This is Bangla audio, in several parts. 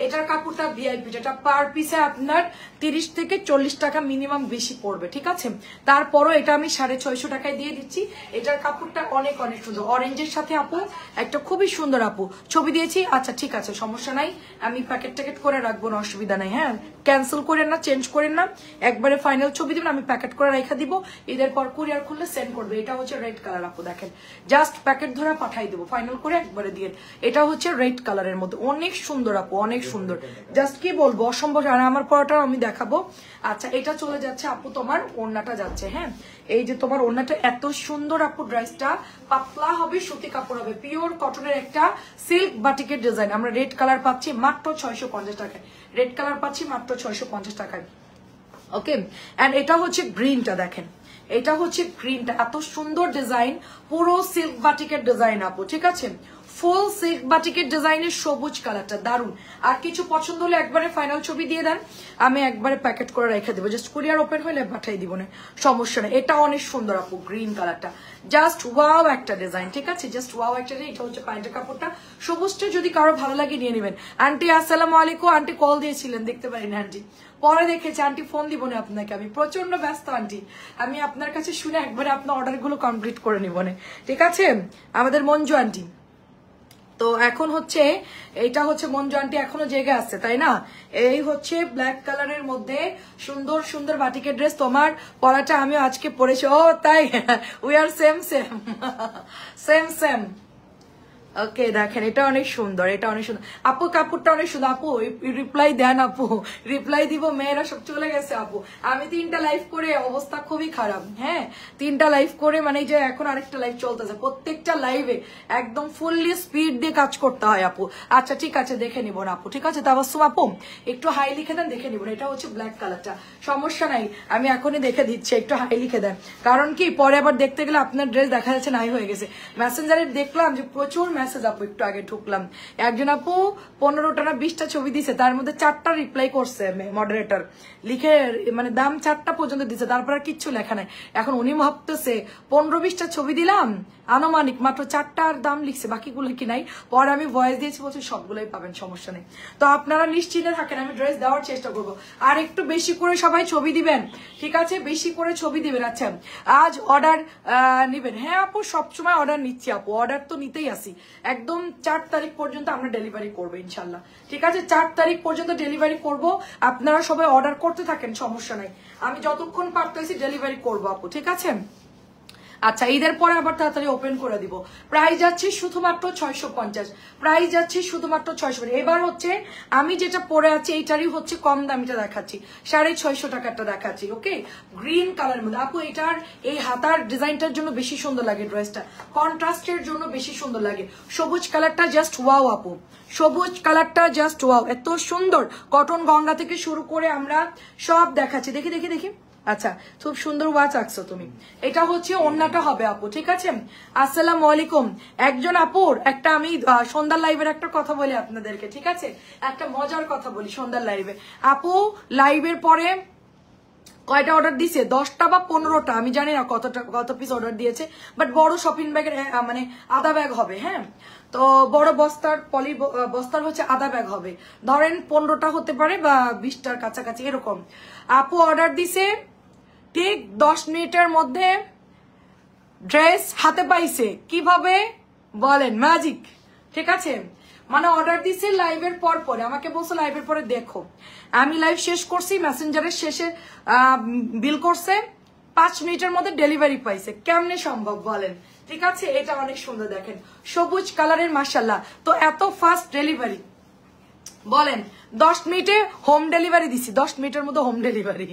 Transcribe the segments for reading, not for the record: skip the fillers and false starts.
এটার কাপড়টা ভিআইপি, এটা পার পিসে আপনার 30 থেকে 40 টাকা মিনিমাম বেশি পড়বে, ঠিক আছে। তারপরও এটা আমি 650 টাকায় দিয়ে দিচ্ছি। এটার কাপড়টা অনেক অনেক সুন্দর, অরেঞ্জের সাথে আপু একটা খুবই সুন্দর আপু ছবি দিয়েছি। আচ্ছা ঠিক আছে, সমস্যা নাই, আমি প্যাকেট ট্যাকেট করে রাখবো না, অসুবিধা নাই। হ্যাঁ, ক্যান্সেল করেন না, চেঞ্জ করেন না, একবারে ফাইনাল ছবি দিবেন, আমি প্যাকেট করে রেখে দিব। ঈদের পর কুরিয়ার খুললে সেন্ড করবে। এটা হচ্ছে রেড কালার আপু, দেখেন জাস্ট প্যাকেট ধরে পাঠাই দেবো, ফাইনাল করে একবারে দিয়ে। এটা হচ্ছে রেড কালারের মধ্যে অনেক সুন্দর আপু, অনেক সুন্দর, জাস্ট কি বলবো, অসম্ভব। আর আমার পরাটা আমি দেখাবো। আচ্ছা এটা চলে যাচ্ছে আপু, তোমার ওড়নাটা যাচ্ছে। হ্যাঁ, এই যে তোমার ওড়নাটা এত সুন্দর আপু, ড্রেসটা পাতলা হবে, সুতি কাপড় হবে, পিওর কটনের একটা সিল্ক বাটিকের ডিজাইন। আমরা রেড কালার পাচ্ছি মাত্র 650 টাকায়, রেড কালার পাচ্ছি মাত্র 650 টাকায়। ওকে, এন্ড এটা হচ্ছে গ্রিনটা, দেখেন এটা হচ্ছে গ্রিনটা, এত সুন্দর ডিজাইন, পুরো সিল্ক বাটিকের ডিজাইন আপু, ঠিক আছে, ফুল সিল্ক বাটিকের ডিজাইনের সবুজ কালারটা দারুন। আর কিছু পছন্দ হলে একবারে ফাইনাল ছবি দিয়ে দেন, আমি একবারে প্যাকেট করে রেখে দেবো, জাস্ট কুরিয়ার ওপেন হলে পাঠাই দিব না, সমস্যা নেই। এটা অনেক সুন্দর আপু, গ্রিন কালারটা জাস্ট ওয়াও একটা ডিজাইন, ঠিক আছে, জাস্ট ওয়াও একটা ডিজাইন। এটা হচ্ছে প্যান্টের কাপড়টা, সবুজটা যদি কারো ভালো লাগে নিয়ে নেবেন। আন্টি আসসালামু আলাইকুম, আন্টি কল দিয়েছিলেন, দেখতে পারেন আন্টি, পরে দেখেছি আন্টি, ফোন দিব না আপনাকে, আমি প্রচন্ড ব্যস্ত আন্টি, আমি আপনার কাছে শুনে একবারে আপনার অর্ডার গুলো কমপ্লিট করে নিব না, ঠিক আছে, আমাদের মঞ্জু আন্টি। তো এখন হচ্ছে এটা হচ্ছে মঞ্জু আন্টি এখনো জেগে আছে, তাই না। এই হচ্ছে ব্ল্যাক কালারের মধ্যে সুন্দর সুন্দর বাটিকের ড্রেস, তোমার পরাটা আমি আজকে পরেছি। ও তাই, we are same same same same. Okay, দেখেন এটা অনেক সুন্দর, এটা অনেক সুন্দর আপু, কাপড়টা অনেক সুন্দর আপু। রিপ্লাই দেন আপু, রিপ্লাই দিব, মেয়েরা সব চলে গেছে আপু। আমি 3টা লাইভ করে অবস্থা খুবই খারাপ। হ্যাঁ, 3টা লাইভ করে, মানে এই যে এখন আরেকটা লাইভ চলতেছে, প্রত্যেকটা লাইভে একদম ফুললি স্পিড দিয়ে কাজ করতে হয় আপু। আচ্ছা ঠিক আছে, দেখে নিব না আপু, ঠিক আছে। তাবাসসুম আপু একটু হাই লিখে দেন, দেখে নিব না। এটা হচ্ছে ব্ল্যাক কালারটা, সমস্যা নাই, আমি এখনই দেখে দিচ্ছি, একটু হাই লিখে দেন, কারণ কি পরে আবার দেখতে গেলে আপনার ড্রেস দেখা যাচ্ছে নাই হয়ে গেছে। মেসেঞ্জারে দেখলাম যে প্রচুর মেসেজ আপু, একটু আগে ঢুকলাম, একজন আপু 15টা না 20টা ছবি দিছে, তার মধ্যে 4টা রিপ্লাই করছে মডারেটর, লিখে মানে দাম 4টা পর্যন্ত দিছে, তারপর আর কিচ্ছু লেখা নাই। এখন উনি ভাবতেছে 15-20টা ছবি দিলাম, আনুমানিক মাত্র 4টার দাম লিখছে, বাকিগুলো কি নাই। পরে আমি ভয়েস দিয়েছি, বলছি সবগুলোই পাবেন, সমস্যা নেই। তো আপনারা নিশ্চিন্তে থাকেন, আমি ড্রেস দেওয়ার চেষ্টা করবো। আর একটু বেশি করে সবাই ছবি দিবেন, ঠিক আছে, বেশি করে ছবি দিবেন। আচ্ছা আজ অর্ডার নিবেন? হ্যাঁ আপু, সবসময় অর্ডার নিচ্ছি আপু, অর্ডার তো নিতেই আসি, একদম 4 তারিখ পর্যন্ত আমরা ডেলিভারি করবো ইনশাল্লাহ, ঠিক আছে, 4 তারিখ পর্যন্ত ডেলিভারি করব। আপনারা সবাই অর্ডার করতে থাকেন, সমস্যা নাই, আমি যতক্ষণ পারতেছি ডেলিভারি করবো আপু, ঠিক আছে। আচ্ছা ঈদের পরে আবার তাড়াতাড়ি ওপেন করে দিব। প্রাইস যাচ্ছে শুধুমাত্র 650, প্রাইস যাচ্ছে শুধুমাত্র 650। এবার হচ্ছে আমি যেটা পরে আছি এইটারই হচ্ছে কম দামিটা দেখাচ্ছি, 650 টাকারটা দেখাচ্ছি। ওকে, গ্রিন কালার মধ্যে আপু, এটার এই হাতার ডিজাইনটার জন্য বেশি সুন্দর লাগে ড্রেসটা, কন্ট্রাস্টের জন্য বেশি সুন্দর লাগে। সবুজ কালারটা জাস্ট ওয়াও আপু, সবুজ কালারটা জাস্ট ওয়াও, এত সুন্দর। কটন গঙ্গা থেকে শুরু করে আমরা সব দেখাচ্ছি, দেখি দেখি দেখি। আচ্ছা, খুব সুন্দর ওয়াচ আঁকছো তুমি। এটা হচ্ছে ওড়নাটা হবে আপু, ঠিক আছে। আসসালামু আলাইকুম। একজন আপুর একটা আমি সন্ধ্যার লাইভের একটা কথা বলি আপনাদেরকে, ঠিক আছে, একটা মজার কথা বলি সন্ধ্যার লাইভে। আপু লাইভের পরে কয়টা অর্ডার দিছে, 10টা বা 15টা, আমি জানি না কত পিস অর্ডার দিয়েছে, বাট বড় শপিং ব্যাগের মানে আধা ব্যাগ হবে। হ্যাঁ, তো বড় বস্তার পলি বস্তার হচ্ছে আধা ব্যাগ হবে, ধরেন 15টা হতে পারে বা 20টার কাছাকাছি এরকম। আপু অর্ডার দিছে, ঠিক 10 মিনিটের মধ্যে ড্রেস হাতে পাইছে। কিভাবে বলেন? ম্যাজিক, ঠিক আছে, মানে অর্ডার দিছে লাইভের পর পরে, আমাকে বলছে লাইভের পরে দেখো, আমি লাইভ শেষ করছি, মেসেঞ্জারের শেষে বিল করছে, 5 মিনিটের মধ্যে ডেলিভারি পাইছে। কেমনে সম্ভব বলেন? ঠিক আছে, এটা অনেক সুন্দর, দেখেন সবুজ কালারের, মাশাআল্লাহ। তো এত ফাস্ট ডেলিভারি, বলেন 10 মিনিটে হোম ডেলিভারি দিছি, 10 মিনিটের মধ্যে হোম ডেলিভারি।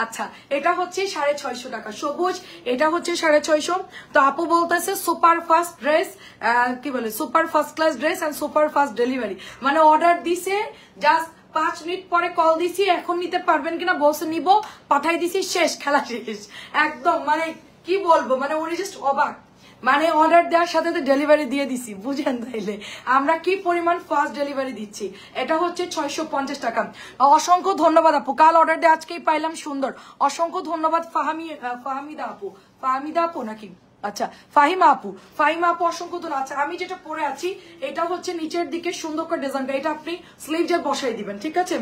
আচ্ছা, এটা হচ্ছে 650 টাকা সবুজ, এটা হচ্ছে 650। তো আপু বলতেছে সুপার ফাস্ট ড্রেস, কি বলে, super first class dress and super fast delivery, মানে অর্ডার দিছে জাস্ট 5 মিনিট পরে কল দিছি, এখন নিতে পারবেন কিনা বলছে, নিব, পাঠাই দিছি, শেষ, খেলা শেষ একদম। মানে কি বলবো, মানে উনি জাস্ট অবাক, মানে অর্ডার দেওয়ার সাথে তো ডেলিভারি দিয়ে দিছি, বুঝেন তাইলে আমরা কি পরিমাণ ফাস্ট ডেলিভারি দিচ্ছি। এটা হচ্ছে 650 টাকা। অসংখ্য ধন্যবাদ আপু, কাল অর্ডার দিয়ে আজকেই পাইলাম, সুন্দর, অসংখ্য ধন্যবাদ। ফাহমিদা আপু, ফাহমিদা আপু নাকি আচ্ছা ফাহিমা আপু অসংখ্য ধন্যবাদ। আচ্ছা আমি যেটা পরে আছি এটা হচ্ছে নিচের দিকে সুন্দর করে ডিজাইনটা, এটা আপনি স্লিভে বসাই দিবেন, ঠিক আছে।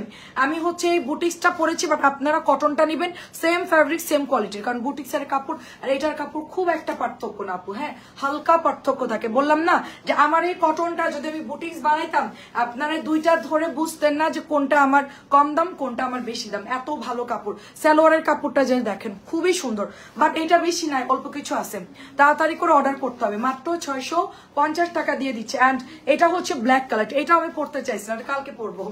আমি হচ্ছে এই বুটিক্সটা পরেছি, বাট আপনারা কটনটা নেবেন, সেম ফ্যাব্রিক সেম কোয়ালিটির, কারণ বুটিক্সের কাপড় আর এটার কাপড় খুব একটা পার্থক্য না আপু, হ্যাঁ হালকা পার্থক্য থাকে। বললাম না যে আমার এই কটনটা যদি আমি বুটিক্স বানাইতাম আপনারা দুইটা ধরে বুঝতেন না যে কোনটা আমার কম দাম কোনটা আমার বেশি দাম, এত ভালো কাপড়। সালোয়ারের কাপড়টা যে দেখেন খুবই সুন্দর, বাট এটা বেশি নাই, অল্প কিছু আছে, তাড়াতাড়ি করে অর্ডার করতে হবে। মাত্র 650 টাকা দিয়ে দিচ্ছে। অ্যান্ড এটা হচ্ছে ব্ল্যাক কালার, এটা আমি পড়তে চাইছি না, কালকে পরবো,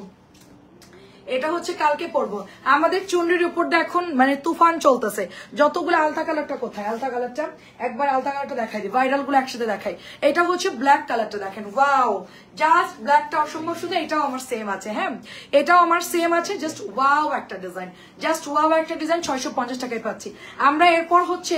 এটা হচ্ছে কালকে পরবো। আমাদের চুনরির উপরটা এখন মানে তুফান চলতেছে। যতগুলো আলতা কালারটা কোথায়, আলতা কালারটা একবার আলতা কালারটা দেখাই দিই, ভাইরাল গুলো একসাথে দেখাই। এটা হচ্ছে ব্ল্যাক কালারটা দেখেন, ওয়াও জাস্ট ব্ল্যাকটা অসম্ভব সুন্দর। এটাও আমার সেম আছে, হ্যাঁ এটাও আমার সেম আছে, জাস্ট ওয়াও একটা ডিজাইন, জাস্ট ওয়াও একটা ডিজাইন। 650 টাকায় পাচ্ছি আমরা। এরপর হচ্ছে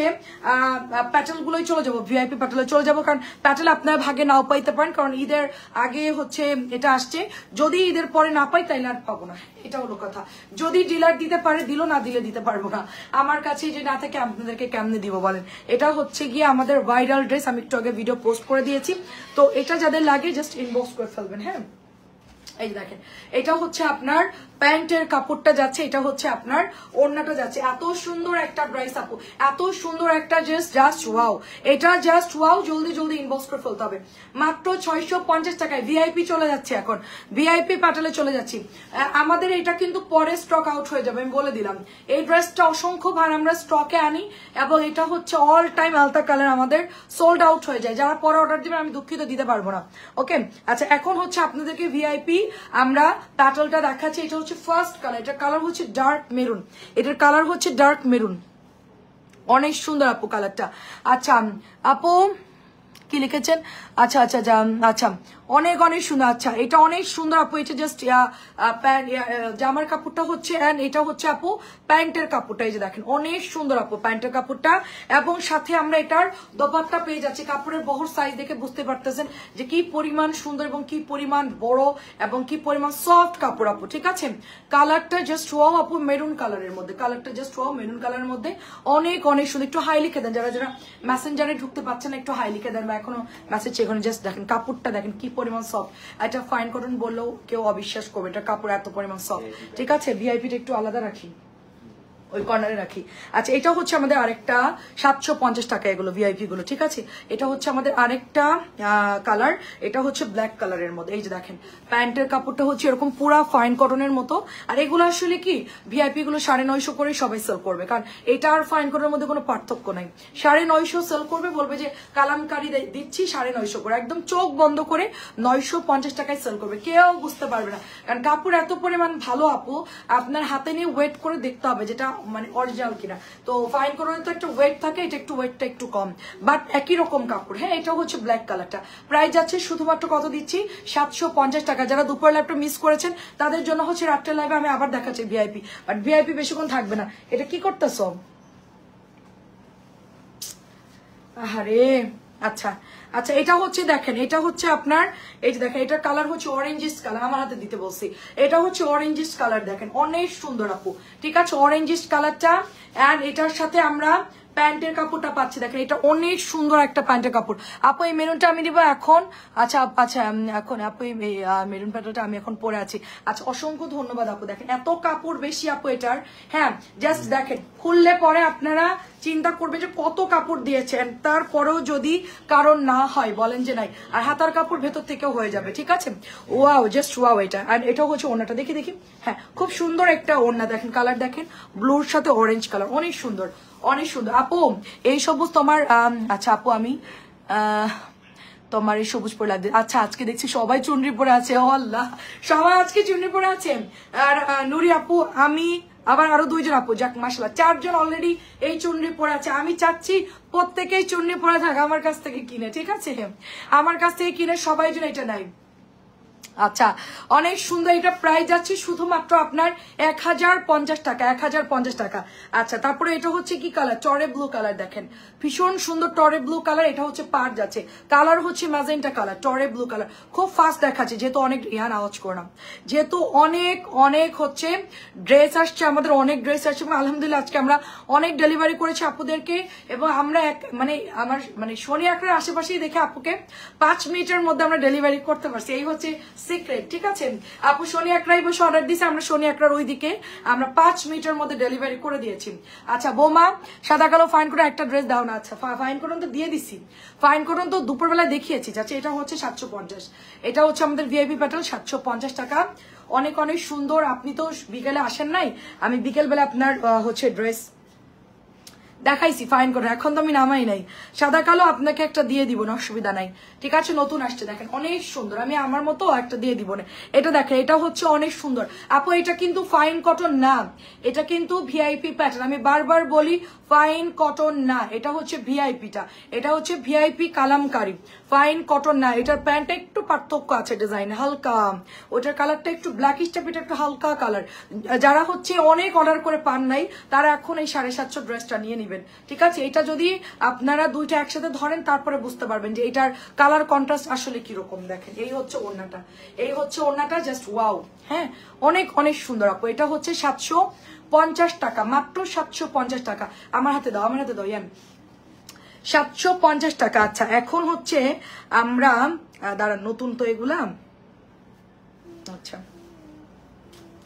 প্যাটেল গুলোই চলে যাবো, ভিআইপি প্যাটেলে চলে যাবো, কারণ প্যাটেল আপনার ভাগে নাও পাইতে পারেন, কারণ ঈদের আগে হচ্ছে এটা আসছে। যদি ঈদের পরে না পাই তাইলে আর পাবো না, এটা হলো কথা। যদি ডিলার দিতে পারে দিল, না দিলে দিতে পারবো না। আমার কাছে যে না থাকে আপনাদেরকে কেমনে দিব বলেন। এটা হচ্ছে গিয়ে আমাদের ভাইরাল ড্রেস, আমি একটু আগে ভিডিও পোস্ট করে দিয়েছি, তো এটা যাদের লাগে জাস্ট ইনবক্স করে ফেলবেন। হ্যাঁ এই দেখেন এটা হচ্ছে আপনার প্যান্টের কাপড়টা যাচ্ছে, এটা হচ্ছে আপনার ওড়নাটা যাচ্ছে। এত সুন্দর একটা ড্রেস আপু, এত সুন্দর একটা জাস্ট ওয়াও, এটা জাস্ট ওয়াও। জলদি জলদি ইনবক্স করে ফেলতে হবে। মাত্র 650 টাকায় ভিআইপি চলে যাচ্ছে, এখন ভিআইপি প্যাটেলে চলে যাচ্ছি। আমাদের এটা কিন্তু পরে স্টক আউট হয়ে যাবে, আমি বলে দিলাম। এই ড্রেসটা অসংখ্য ভার আমরা স্টকে আনি, এবং এটা হচ্ছে অল টাইম আলতা কালার আমাদের সোল্ড আউট হয়ে যায়। যারা পরে অর্ডার দিবেন আমি দুঃখিত দিতে পারবো না, ওকে। আচ্ছা এখন হচ্ছে আপনাদেরকে ভিআইপি আমরা প্যাটেলটা দেখাচ্ছি। এটা হচ্ছে ফার্স্ট কালার, এটার কালার হচ্ছে ডার্ক মেরুন, এটার কালার হচ্ছে ডার্ক মেরুন, অনেক সুন্দর আপু কালারটা। আচ্ছা আপু কি লিখেছেন, আচ্ছা আচ্ছা আচ্ছা অনেক অনেক সুন্দর। আচ্ছা এটা অনেক সুন্দর আপু, এটা জাস্ট জামার কাপড়টা হচ্ছে, এন্ড এটা হচ্ছে আপু প্যান্টের কাপড়টা, এই যে দেখেন অনেক সুন্দর আপু প্যান্টের কাপড়টা, এবং সাথে আমরা এটার দোপাট্টা পেয়ে যাচ্ছি। কাপড়ের বহর সাইজ দেখে বুঝতে পারতেছেন যে কি পরিমাণ সুন্দর এবং কি পরিমাণ বড় এবং কি পরিমাণ সফট কাপড় আপু, ঠিক আছে। কালারটা জাস্ট ওয়াও আপু, মেরুন কালারের মধ্যে, কালারটা জাস্ট ওয়াও মেরুন কালারের মধ্যে, অনেক অনেক সুন্দর। একটু হাই লিখে দেন, যারা যারা মেসেঞ্জারে ঢুকতে পারছেন একটু হাই লিখে দেন, বা এখনো মেসেজ এখানে জাস্ট দেখেন কাপড়টা দেখেন কি পরিমাণ সফট। এটা ফাইন কটন বললেও কেউ অবিশ্বাস করবে, এটা কাপড় এত পরিমাণ সফট, ঠিক আছে। ভিআইপিটা একটু আলাদা রাখি, ওই কর্নারে রাখি। আচ্ছা এটা হচ্ছে আমাদের আরেকটা 750 টাকা এগুলো ভিআইপি গুলো, ঠিক আছে। এটা হচ্ছে আমাদের আরেকটা কালার, এটা হচ্ছে ব্ল্যাক কালারের মধ্যে, এই যে দেখেন প্যান্টের কাপড়টা হচ্ছে এরকম পুরা ফাইন কটনের মতো। আর এগুলো আসলে কি ভিআইপি গুলো 950 করে সবাই সেল করবে, কারণ এটা আর ফাইন কটনের মধ্যে কোনো পার্থক্য নাই। 950 সেল করবে, বলবে যে কালামকারি দিচ্ছি 950 করে, একদম চোখ বন্ধ করে 950 টাকায় সেল করবে, কেউ বুঝতে পারবে না, কারণ কাপড় এত পরিমাণ ভালো আপু, আপনার হাতে নিয়ে ওয়েট করে দেখতে হবে যেটা মানে অরিজিনাল কিনা। তো ফাইন কটনের তো একটা ওয়েট থাকে, এটা একটু ওয়েটটা একটু কম, বাট একই রকম কাপড়। হ্যাঁ এটা হচ্ছে ব্ল্যাক কালারটা, প্রাইস যাচ্ছে শুধুমাত্র কত দিচ্ছি 750 টাকা। যারা দুপুর লাইভটা মিস করেছেন তাদের জন্য হচ্ছে রাত্রের লাইভে আমি আবার দেখাচ্ছি ভিআইপি, বাট ভিআইপি বেশিক্ষণ থাকবে না। এটা কি করতেছ আরে, আচ্ছা আচ্ছা এটা হচ্ছে দেখেন, এটা হচ্ছে আপনার এই যে দেখেন এটার কালার হচ্ছে অরেঞ্জিস কালার, আমার হাতে দিতে বলছি, এটা হচ্ছে অরেঞ্জিস কালার, দেখেন অনেক সুন্দর আপু, ঠিক আছে অরেঞ্জিস কালারটা। এন্ড এটার সাথে আমরা প্যান্টের কাপড়টা পাচ্ছি, দেখেন এটা অনেক সুন্দর একটা প্যান্টের কাপড় আপু। এই মেরুনটা আমি দিব এখন, আচ্ছা আচ্ছা এখন আপু এই মেরুন প্যান্টটা আমি এখন পরে আছি। আচ্ছা অসংখ্য ধন্যবাদ আপু, দেখেন এত কাপড় বেশি আপু এটার। হ্যাঁ জাস্ট দেখেন খুললে পরে আপনারা চিন্তা করবে যে কত কাপড় দিয়েছেন, তারপরেও যদি কারণ না হয় বলেন যে নাই, আর হাতার কাপড় ভেতর থেকেও হয়ে যাবে, ঠিক আছে। ওয়াও জাস্ট ওয়াও এটা। আর এটাও হচ্ছে ওড়নাটা দেখি দেখি, হ্যাঁ খুব সুন্দর একটা ওড়না, দেখেন কালার দেখেন ব্লুর সাথে অরেঞ্জ কালার, অনেক সুন্দর অনেক সুন্দর আপু। এই সবুজ তোমার, আচ্ছা আপু আমি তোমার এই সবুজ পরে লাগবে। আচ্ছা আজকে দেখছি সবাই চুনরি পরে আছে, ও আল্লাহ সবাই আজকে চুনরি পরে আছে। আর নুরি আপু আমি আবার আরো 2 জন আপু, যাক মাশাআল্লাহ 4 জন অলরেডি এই চুনরি পরে আছে। আমি চাচ্ছি প্রত্যেকেই চুনরি পরে থাক আমার কাছ থেকে কিনে, ঠিক আছে আমার কাছ থেকে কিনে সবাই যেন এটা নাই। আচ্ছা অনেক সুন্দর, এটা প্রাইস যাচ্ছে শুধুমাত্র আপনার 1050 টাকা, 1050 টাকা। আচ্ছা তারপরে এটা হচ্ছে কি কালার, টরে ব্লু কালার, দেখেন ভীষণ সুন্দর টরে ব্লু কালার। এটা হচ্ছে পার যাচ্ছে, কালার হচ্ছে ম্যাজেন্টা কালার, টরে ব্লু কালার। খুব ফাস্ট দেখাচ্ছে যেহেতু অনেক রিহান আওয়াজ করলাম, যেহেতু অনেক অনেক হচ্ছে ড্রেস আসছে আমাদের, অনেক ড্রেস আসছে এবং আলহামদুলিল্লাহ আজকে আমরা অনেক ডেলিভারি করেছি আপুদেরকে। এবং আমরা আমার শনি আখড়ার আশেপাশেই দেখে আপুকে 5 মিনিটের মধ্যে আমরা ডেলিভারি করতে পারছি, এই হচ্ছে সিক্রেট। ঠিক আছে আপু শনি একরাই বসে অর্ডার দিয়েছে, আমরা শনি একরার ওইদিকে আমরা 5 মিনিটের মধ্যে ডেলিভারি করে দিয়েছি। আচ্ছা বৌমা সাদা কালো ফাইন করে একটা ড্রেস দাও না। আচ্ছা ফাইন করুন তো দিয়ে দিছি, ফাইন করুন তো দুপুরবেলায় দেখিয়েছি। আচ্ছা এটা হচ্ছে 750, এটা হচ্ছে আমাদের ভিআইপি প্যাটার্ন 750 টাকা। অনেক অনেক সুন্দর। আপনি তো বিকেলে আসেন নাই, আমি বিকেল বেলা আপনার হচ্ছে ড্রেস দেখাইছি ফাইন করে, এখন তো আমি নামাই নাই। সাদা কালো আপনাকে একটা দিয়ে দিব না, অসুবিধা নাই। ঠিক আছে নতুন আসছে দেখেন অনেক সুন্দর, আমি আমার মতো একটা দিয়ে দিব না। এটা দেখেন এটা হচ্ছে অনেক সুন্দর আপু, এটা কিন্তু ফাইন কটন না, এটা কিন্তু ভিআইপি প্যাটার্ন। আমি বারবার বলি ফাইন কটন না, এটা হচ্ছে ভিআইপিটা, এটা হচ্ছে ভিআইপি কালামকারী, ফাইন কটন না। এটার প্যান্টটা একটু পার্থক্য আছে ডিজাইন, হালকা ওটার কালারটা একটু ব্ল্যাকিশ টাইপ, এটা একটু হালকা কালার। যারা হচ্ছে অনেক অর্ডার করে পান নাই তারা এখন এই 750 ড্রেসটা নিয়ে নিবেন। ঠিক আছে এটা যদি আপনারা দুইটা একসাথে ধরেন তারপরে বুঝতে পারবেন যে এটার কালার কন্ট্রাস্ট আসলে কিরকম। দেখেন এই হচ্ছে ওড়নাটা, এই হচ্ছে ওড়নাটা, জাস্ট ওয়াও। হ্যাঁ অনেক অনেক সুন্দর আপু, এটা হচ্ছে 750 টাকা, মাত্র 750 টাকা। আমার হাতে দাও, আমার হাতে দাও ইয়ান, 750 টাকা। আচ্ছা এখন হচ্ছে আমরা দাঁড়ান, নতুন তো এগুলা। আচ্ছা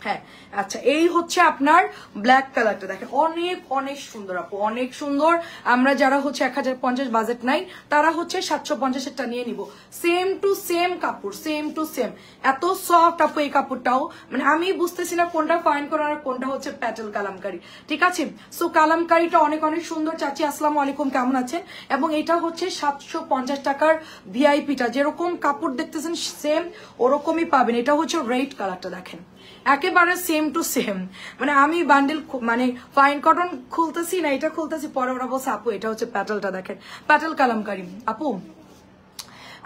হ্যাঁ আচ্ছা এই হচ্ছে আপনার ব্ল্যাক কালারটা, দেখেন অনেক অনেক সুন্দর আপু, অনেক সুন্দর। আমরা যারা হচ্ছে 1050 বাজেট নাই তারা হচ্ছে 750-এরটা নিয়ে নিব। সেম টু সেম কাপড়, সেম টু সেম, এত সফট আপু এই কাপড়টাও, মানে আমি বুঝতেছি না কোনটা ফাইন করার আর কোনটা হচ্ছে প্যাটেল কালামকারী। ঠিক আছে সো কালামকারীটা অনেক অনেক সুন্দর। চাচি আসসালামু আলাইকুম, কেমন আছেন? এবং এটা হচ্ছে 750 টাকার ভিআইপিটা, যেরকম কাপড় দেখতেছেন সেম ওরকমই পাবেন। এটা হচ্ছে রেড কালারটা, দেখেন একেবারে সেম টু সেম। মানে আমি বান্ডেল মানে ফাইন কটন খুলতেছি না, এটা খুলতেছি, পরে ওরা বলছে আপু এটা হচ্ছে প্যাটেলটা, দেখেন প্যাটেল কালামকারী আপু।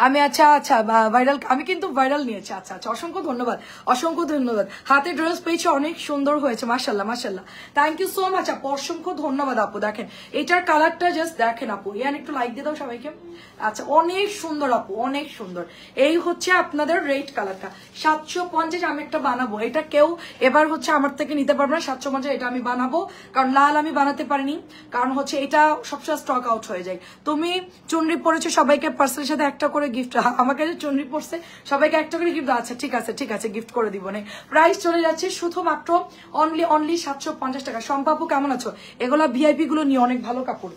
আমি আচ্ছা আচ্ছা ভাইরাল, আমি কিন্তু ভাইরাল নিয়েছি। আচ্ছা আচ্ছা অসংখ্য ধন্যবাদ, অসংখ্য ধন্যবাদ। হাতে ড্রেস পেয়েছি, অনেক সুন্দর হয়েছে, মাশাল্লাহ মাশাল্লাহ, থ্যাংক ইউ সো মাচ আপু, অসংখ্য ধন্যবাদ আপু। দেখেন এটার কালারটা জাস্ট দেখেন আপু, ইয়ান একটু লাইক দিয়ে দাও সবাইকে। আচ্ছা অনেক সুন্দর আপু, অনেক সুন্দর। এই হচ্ছে আপনাদের রেড কালারটা 750, আমি একটা বানাবো, এটা কেউ এবার হচ্ছে আমার থেকে নিতে পারবে না। 750 এটা আমি বানাবো, কারণ লাল আমি বানাতে পারিনি, কারণ হচ্ছে এটা সবসময় স্টক আউট হয়ে যায়। তুমি চুনরি পরেছো, সবাইকে পার্সেলের সাথে একটা করে গিফট, আমাকে যে চুনরি পড়ছে সবাইকে একটা করে গিফট। আচ্ছা ঠিক আছে ঠিক আছে গিফট করে দিব না। প্রাইস চলে যাচ্ছে শুধুমাত্র অনলি 750 টাকা। সম্পাপু কেমন আছো? এগুলা ভিআইপি গুলো নিয়ে অনেক ভালো কাপড়,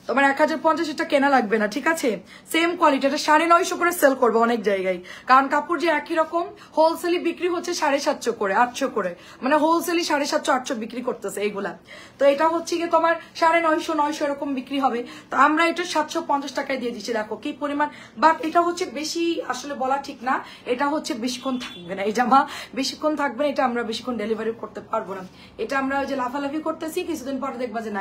তোমার 1050 এটা কেনা লাগবে না। ঠিক আছে সেম কোয়ালিটি, এটা 950 করে সেল করবে অনেক জায়গায়, কারণ কাপড় যে একই রকম। হোলসেলি বিক্রি হচ্ছে 750 করে 800 করে, মানে হোলসেলি 750 800 বিক্রি করতেছে এইগুলা। তো এটা হচ্ছে গিয়ে তোমার 950 900 এরকম বিক্রি হবে, তো আমরা এটা 750 টাকায় দিয়ে দিচ্ছি। দেখো কি পরিমাণ, বাট এটা হচ্ছে বেশি আসলে বলা ঠিক না, এটা হচ্ছে বেশিক্ষণ থাকবে না এই জামা, বেশিক্ষণ থাকবে না, এটা আমরা বেশিক্ষণ ডেলিভারি করতে পারবো না। এটা আমরা ওই যে লাফালাফি করতেছি, কিছুদিন পরে দেখবা যে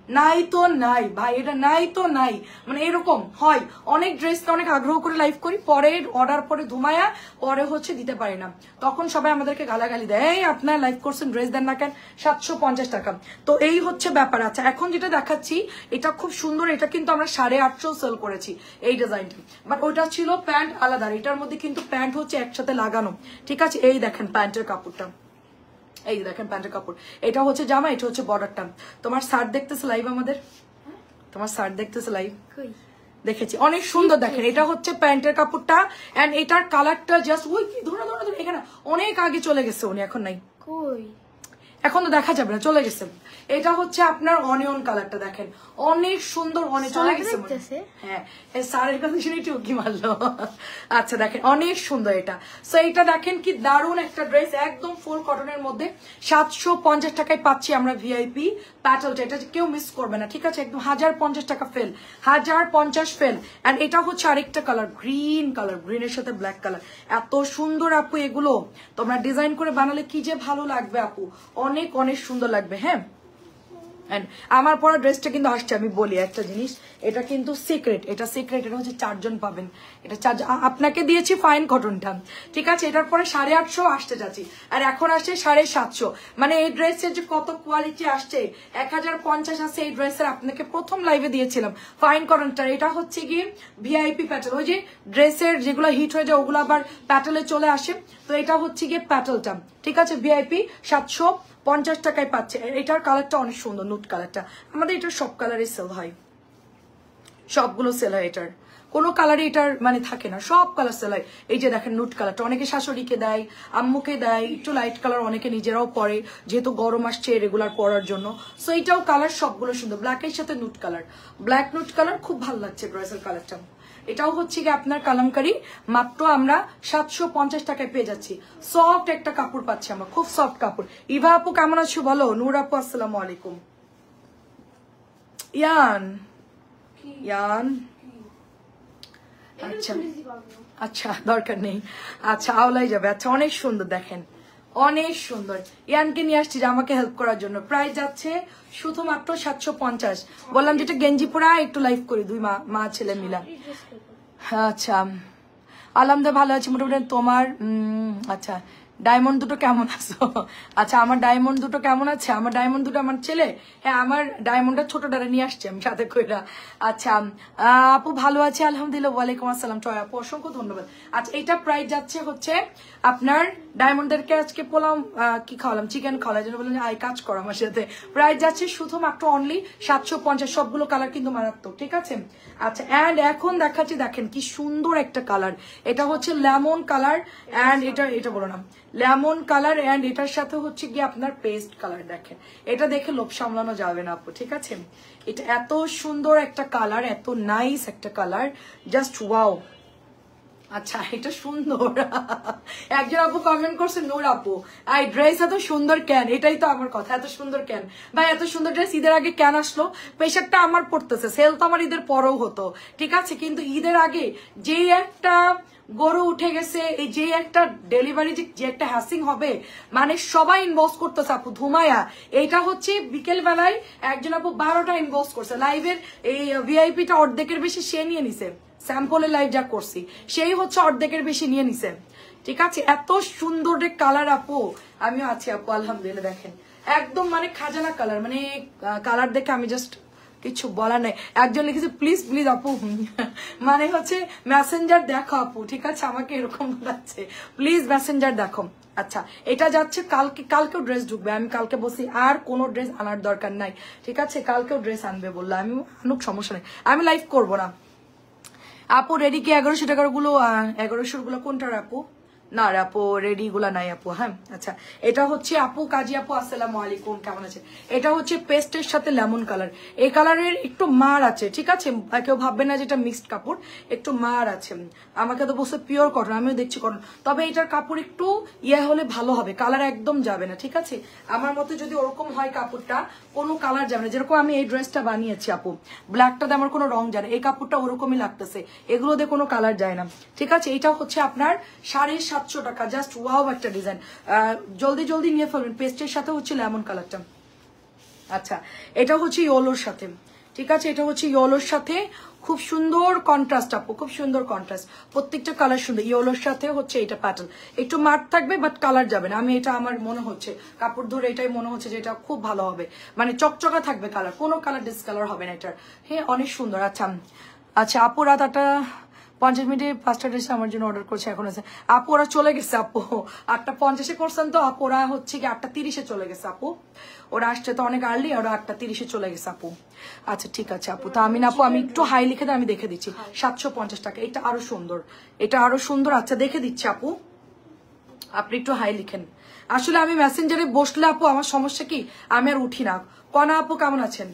নাই তো নাই ভাই, এটা নাই তো নাই, মানে এরকম হয়। অনেক ড্রেসকে অনেক আগ্রহ করে লাইভ করি, পরে অর্ডার পরে ধুমায়া পরে হচ্ছে দিতে পারি না, তখন সবাই আমাদেরকে গালাগালি দেয়, এই আপনার লাইভ করছেন ড্রেস দেন না কেন, 750 টাকা। তো এই হচ্ছে ব্যাপার। আচ্ছা এখন যেটা দেখাচ্ছি এটা খুব সুন্দর, এটা কিন্তু আমরা 850 সেল করেছি এই ডিজাইনটা, বাট ওইটা ছিল প্যান্ট আলাদা, এটার মধ্যে কিন্তু প্যান্ট হচ্ছে একসাথে লাগানো। ঠিক আছে এই দেখেন প্যান্টের কাপড়টা, এই দেখেন প্যান্টের কাপড়, এটা হচ্ছে জামা, এটা হচ্ছে বর্ডারটা। তোমার শার্ট দেখতেছে লাইভ আমাদের, তোমার শার্ট দেখতেছে লাইভ দেখেছি, অনেক সুন্দর। দেখেন এটা হচ্ছে প্যান্টের কাপড়টা, এন্ড এটার কালারটা জাস্ট ওই কি ধরো ধরো ধরো, এখানে অনেক আগে চলে গেছে উনি, এখন নাই, কই এখন তো দেখা যাবে না, চলে গেছে। এটা হচ্ছে আপনার অনিয়ন কালারটা, দেখেন অনেক সুন্দর, অনেক চলে গেছে। হ্যাঁ সারের কথা শুনে একটু উকি মারলো। আচ্ছা দেখেন অনেক সুন্দর এটা। সো এটা দেখেন কি দারুণ একটা ড্রেস, একদম ফুল কটনের মধ্যে 750 টাকায় পাচ্ছি আমরা ভিআইপি প্যাটেলটা, এটা কেউ মিস করবে না। ঠিক আছে একদম 1050 টাকা ফেল, 1050 ফেল। এন্ড এটা হচ্ছে আরেকটা কালার, গ্রিন কালার, গ্রিনের সাথে ব্ল্যাক কালার, এত সুন্দর আপু। এগুলো তোমরা ডিজাইন করে বানালে কি যে ভালো লাগবে আপু, অনেক অনেক সুন্দর লাগবে। হ্যাঁ And আমার পরা ড্রেসটা কিন্তু আসছে, আমি বলি একটা জিনিস, এটা কিন্তু সিক্রেট, এটা সিক্রেট, এটা হচ্ছে 4 জন পাবেন, এটা 4, আপনাকে দিয়েছি ফাইন কটনটা, ঠিক আছে। এটার পরে 850 আসতে যাচ্ছি, আর এখন আসছে 750। মানে এই ড্রেসের যে কত কোয়ালিটি আসছে, 1050 আছে এই ড্রেসের, আপনাকে প্রথম লাইভে দিয়েছিলাম ফাইন কটনটা। এটা হচ্ছে কি ভিআইপি প্যাটেল, ওই যে ড্রেসের যেগুলো হিট হয়ে যায় ওগুলো আবার প্যাটেলে চলে আসে, তো এটা হচ্ছে গিয়ে প্যাটেলটা, ঠিক আছে। ভিআইপি 750 টাকায় পাচ্ছে। এটার কালারটা অনেক সুন্দর, নুট কালারটা, আমাদের এটার সব কালারে সেল হয়, সবগুলো সেল হয়, এটার কোনো কালারে এটার মানে থাকে না, সব কালার সেল হয়। এই যে দেখেন নুট কালারটা, অনেকে শাশুড়িকে দেয়, আম্মুকে দেয়, একটু লাইট কালার অনেকে নিজেরাও পরে, যেহেতু গরম আসছে রেগুলার পরার জন্য। সো এইটাও কালার সবগুলো সুন্দর, ব্ল্যাকের সাথে নুট কালার, ব্ল্যাক নুট কালার খুব ভালো লাগছে ড্রেসের কালারটা। এটাও হচ্ছে কি আপনার কালামকারি, মাত্র আমরা 750 টাকায় পেয়ে যাচ্ছি। সফট একটা কাপড় পাচ্ছি আমরা, খুব সফট কাপড়। ইভা আপু কেমন আছো বলো? নূর আপু আসসালামু আলাইকুম। ইয়ান ইয়ান আচ্ছা আচ্ছা দরকার নেই, আচ্ছা আওলাই যাবে। আচ্ছা অনেক সুন্দর, দেখেন অনেক সুন্দর। ইয়ানকে নিয়ে আসছি যে আমাকে হেল্প করার জন্য। প্রাইস যাচ্ছে শুধুমাত্র 750। বললাম যেটা গেঞ্জি পরা একটু লাইভ করি, 2 মা ছেলে মিলা। আচ্ছা আলহামদুলিল্লাহ ভালো আছি মোটামুটি। তোমার আচ্ছা ডায়মন্ড দুটো কেমন আছো? আচ্ছা আমার ডায়মন্ড দুটো কেমন আছে? আমার ডায়মন্ড দুটো আমার ছেলে, হ্যাঁ আমার ডায়মন্ডটা ছোটটারে নিয়ে আসছি আমি সাথে কইরা। আচ্ছা আপু ভালো আছে আলহামদুলিল্লাহ। ওয়ালাইকুম আসসালাম টয় আপু, অসংখ্য ধন্যবাদ। আচ্ছা এটা প্রাইস যাচ্ছে হচ্ছে আপনার ডায়মন্ডেরকে আজকে পোলাম কি খাওয়ালাম, চিকেন খাওয়ালাম, যেন বললেন আই কাজ করো আমার সাথে। প্রাইস যাচ্ছে শুধুমাত্র অনলি 750, সবগুলো কালার কিন্তু মারাত্মক, ঠিক আছে। আচ্ছা অ্যান্ড এখন দেখাচ্ছি, দেখেন কি সুন্দর একটা কালার, এটা হচ্ছে লেমন কালার, অ্যান্ড এটা বলো না লেমন কালার, অ্যান্ড এটার সাথে হচ্ছে গিয়ে আপনার পেস্ট কালার। দেখেন এটা দেখে লোভ সামলানো যাবে না আপু, ঠিক আছে। এটা এত সুন্দর একটা কালার, এত নাইস একটা কালার, জাস্ট ওয়াও। আচ্ছা এটা সুন্দর। একজন আপু কমেন্ট করছে নূর আপু এই ড্রেস এত সুন্দর কেন? এটাই তো আমার কথা, এত সুন্দর কেন ভাই? এত সুন্দর ড্রেস ঈদের আগে কেন আসলো? প্রেশারটা আমার পড়তেছে, সেল তো আমার ঈদের পরেও হতো, ঠিক আছে, কিন্তু ঈদের আগে যে একটা গরু উঠে গেছে, এই যে একটা ডেলিভারি যে একটা হ্যাসিং হবে, মানে সবাই ইনভেস্ট করতেছে আপু ধুমায়া। এইটা হচ্ছে বিকেল বেলায় একজন আপু 12টা ইনভেস্ট করছে, লাইভের এই ভিআইপিটা অর্ধেকের বেশি সে নিয়ে নিছে, স্যাম্পলের লাইভ যা করছি সেই হচ্ছে অর্ধেকের বেশি নিয়ে নিছে, ঠিক আছে। এত সুন্দর কালার আপু, আমিও আছি আপু আলহামদুলিল্লাহ। দেখেন একদম মানে খাজানা কালার, মানে কালার দেখে আমি জাস্ট কিছু বলার নাই। একজন লিখেছে প্লিজ প্লিজ আপু, মানে হচ্ছে মেসেঞ্জার দেখো আপু, ঠিক আছে, আমাকে এরকম বলাচ্ছে প্লিজ মেসেঞ্জার দেখো। আচ্ছা এটা যাচ্ছে কালকেও ড্রেস ঢুকবে, আমি কালকে বসি আর কোনো ড্রেস আনার দরকার নাই, ঠিক আছে, কালকেও ড্রেস আনবে বললো, আমি আনুক সমস্যা নেই, আমি লাইভ করবো না। আপু রেডি কি 1100 টাকার গুলো? 1100 গুলো কোনটার আপু? না রে আপু রেডি গুলা নাই আপু। হ্যাঁ আচ্ছা এটা হচ্ছে আপু কাজী আপু আসসালামু আলাইকুম, কেমন আছে? এটা হচ্ছে পেস্টের সাথে লেমন কালার, এই কালারের একটু মার আছে, ঠিক আছে, কেউ ভাববে না যে এটা মিক্সড কাপড়, একটু মার আছে। আমাকে তো বলছে পিওর কটন, আমিও দেখছি কটন, তবে এটার কাপড় একটু ইয়ে হলে ভালো হবে, কালার একদম যাবে না, ঠিক আছে। আমার মতে যদি ওরকম হয় কাপড়টা কোনো কালার যাবে না, যেরকম আমি এই ড্রেসটা বানিয়েছি আপু, ব্ল্যাকটাতে আমার কোনো রং যায় না, এই কাপড়টা ওরকমই লাগতেছে, এগুলোতে কোনো কালার যায় না, ঠিক আছে। এটা হচ্ছে আপনার 750 টাকা, জাস্ট ওয়াও একটা ডিজাইন, জলদি জলদি নিয়ে ফেলবেন। পেস্টের সাথে হচ্ছে লেমন কালারটা। আচ্ছা এটা হচ্ছে ইয়েলোর সাথে, ঠিক আছে, এটা হচ্ছে ইয়েলোর সাথে, খুব সুন্দর কন্ট্রাস্ট আপু, খুব সুন্দর কন্ট্রাস্ট, প্রত্যেকটা কালার সুন্দর। ইয়েলোর সাথে হচ্ছে এটা প্যাটার্ন, একটু মাঠ থাকবে বাট কালার যাবে না, আমি এটা আমার মনে হচ্ছে কাপড় ধরে এটাই মনে হচ্ছে যে এটা খুব ভালো হবে, মানে চকচকা থাকবে কালার, কোনো কালার ডিসকালার হবে না এটার। হ্যাঁ অনেক সুন্দর। আচ্ছা আচ্ছা আপু রাত 8:50 5টা ড্রেস আমার জন্য অর্ডার করছে, এখন আছে আপু, ওরা চলে গেছে আপু, 8:50 করছেন তো আপু, ওরা হচ্ছে কি 8:30 চলে গেছে আপু, ওরা আসছে তো অনেক আর্লি, ওরা 8:30 চলে গেছে আপু। আচ্ছা ঠিক আছে আপু, তা আমি না আপু আমি একটু হাই লিখে দেয়, আমি দেখে দিচ্ছি 750 টাকা, এটা আরো সুন্দর, এটা আরো সুন্দর। আচ্ছা দেখে দিচ্ছি আপু, আপনি একটু হাই লিখেন। আসলে আমি মেসেঞ্জারে বসলে আপু আমার সমস্যা কি, আমি আর উঠি না। কনা আপু কেমন আছেন?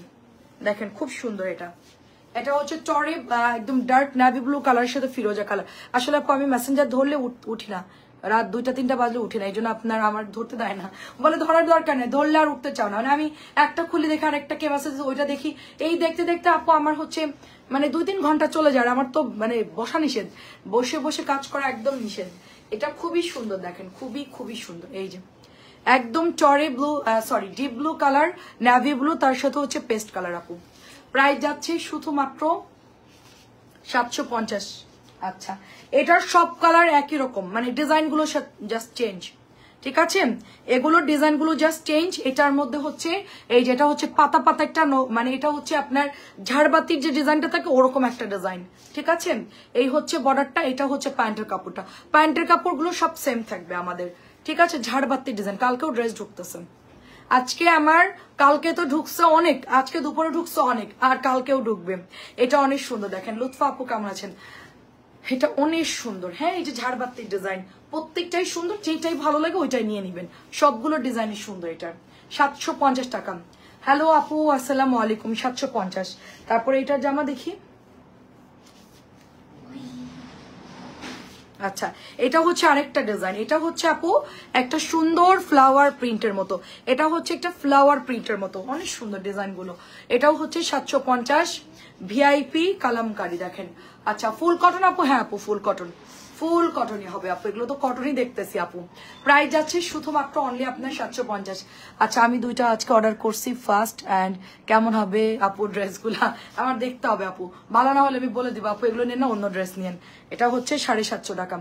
দেখেন খুব সুন্দর এটা, এটা হচ্ছে টরে একদম ডার্ক নেভি ব্লু কালারের সাথে ফিরোজা কালার। আসলে আপু আমি মেসেঞ্জার ধরলে উঠি না, রাত 2টা 3টা বাজলে উঠি না, এই জন্য আপনার আমার ধরতে দেয় না, বলে ধরার দরকার নেই, ধরলে আর উঠতে চাও না, মানে আমি একটা খুলে দেখি আর একটা কে মেসেজ ওইটা দেখি, এই দেখতে দেখতে আপু আমার হচ্ছে মানে 2-3 ঘন্টা চলে যায়, আমার তো মানে বসা নিষেধ, বসে বসে কাজ করা একদম নিষেধ। এটা খুবই সুন্দর, দেখেন খুবই খুবই সুন্দর, এই যে একদম চরে blue, sorry deep blue colour, navy blue, তার সাথে হচ্ছে পেস্ট কালার আপু। প্রাইস যাচ্ছে শুধুমাত্র 750। আচ্ছা, এটার সব কালার একই রকম, মানে ডিজাইনগুলো জাস্ট চেঞ্জ, ঠিক আছে? এগুলোর ডিজাইনগুলো জাস্ট চেঞ্জ। এটার মধ্যে হচ্ছে এই যেটা হচ্ছে পাতা পাতা একটা, মানে এটা হচ্ছে আপনার ঝাড়বাতির যে ডিজাইনটা থাকে ওরকম একটা ডিজাইন, ঠিক আছে? এই হচ্ছে বর্ডারটা, এটা হচ্ছে প্যান্টের কাপড়টা। প্যান্টের কাপড়গুলো সব সেম থাকবে আমাদের, ঠিক আছে? ঝাড়বাতির ডিজাইন। কালকেও ড্রেস ঢুকতেছে, আজকে আমার, কালকে তো ঢুকছে অনেক, আজকে দুপুরে ঢুকছে অনেক, আর কালকেও ঢুকবে। এটা অনেক সুন্দর, দেখেন লুৎফা আপু কেমন আছেন? এটা অনেক সুন্দর। হ্যাঁ, এই যে ঝাড়বাতির ডিজাইন প্রত্যেকটাই সুন্দর, যেটাই ভালো লাগে ওইটাই নিয়ে নিবেন, সবগুলো ডিজাইনই সুন্দর। এটা 750 টাকা। হ্যালো আপু, আসসালামু আলাইকুম। 750। তারপরে এটার জামা দেখি। আচ্ছা, এটা হচ্ছে আরেকটা ডিজাইন। এটা হচ্ছে আপু একটা সুন্দর ফ্লাওয়ার প্রিন্টের মতো, এটা হচ্ছে একটা ফ্লাওয়ার প্রিন্টের মতো, অনেক সুন্দর ডিজাইনগুলো। এটাও হচ্ছে 750। ভিআইপি কালামকারী দেখেন। আচ্ছা, ফুল কটন আপু? হ্যাঁ আপু, ফুল কটন, ফুল কটনই হবে আপু, এগুলো তো কটনই দেখতেছি আপু। প্রাইস যাচ্ছে শুধুমাত্র অনলি আপনার 750। আচ্ছা, আমি দুইটা আজকে অর্ডার করছি ফার্স্ট, অ্যান্ড কেমন হবে আপু ড্রেসগুলা আমার দেখতে হবে আপু, ভালো না হলে আমি বলে দিব আপু এগুলো নেন না, অন্য ড্রেস নিন। এটা হচ্ছে 750 টাকা,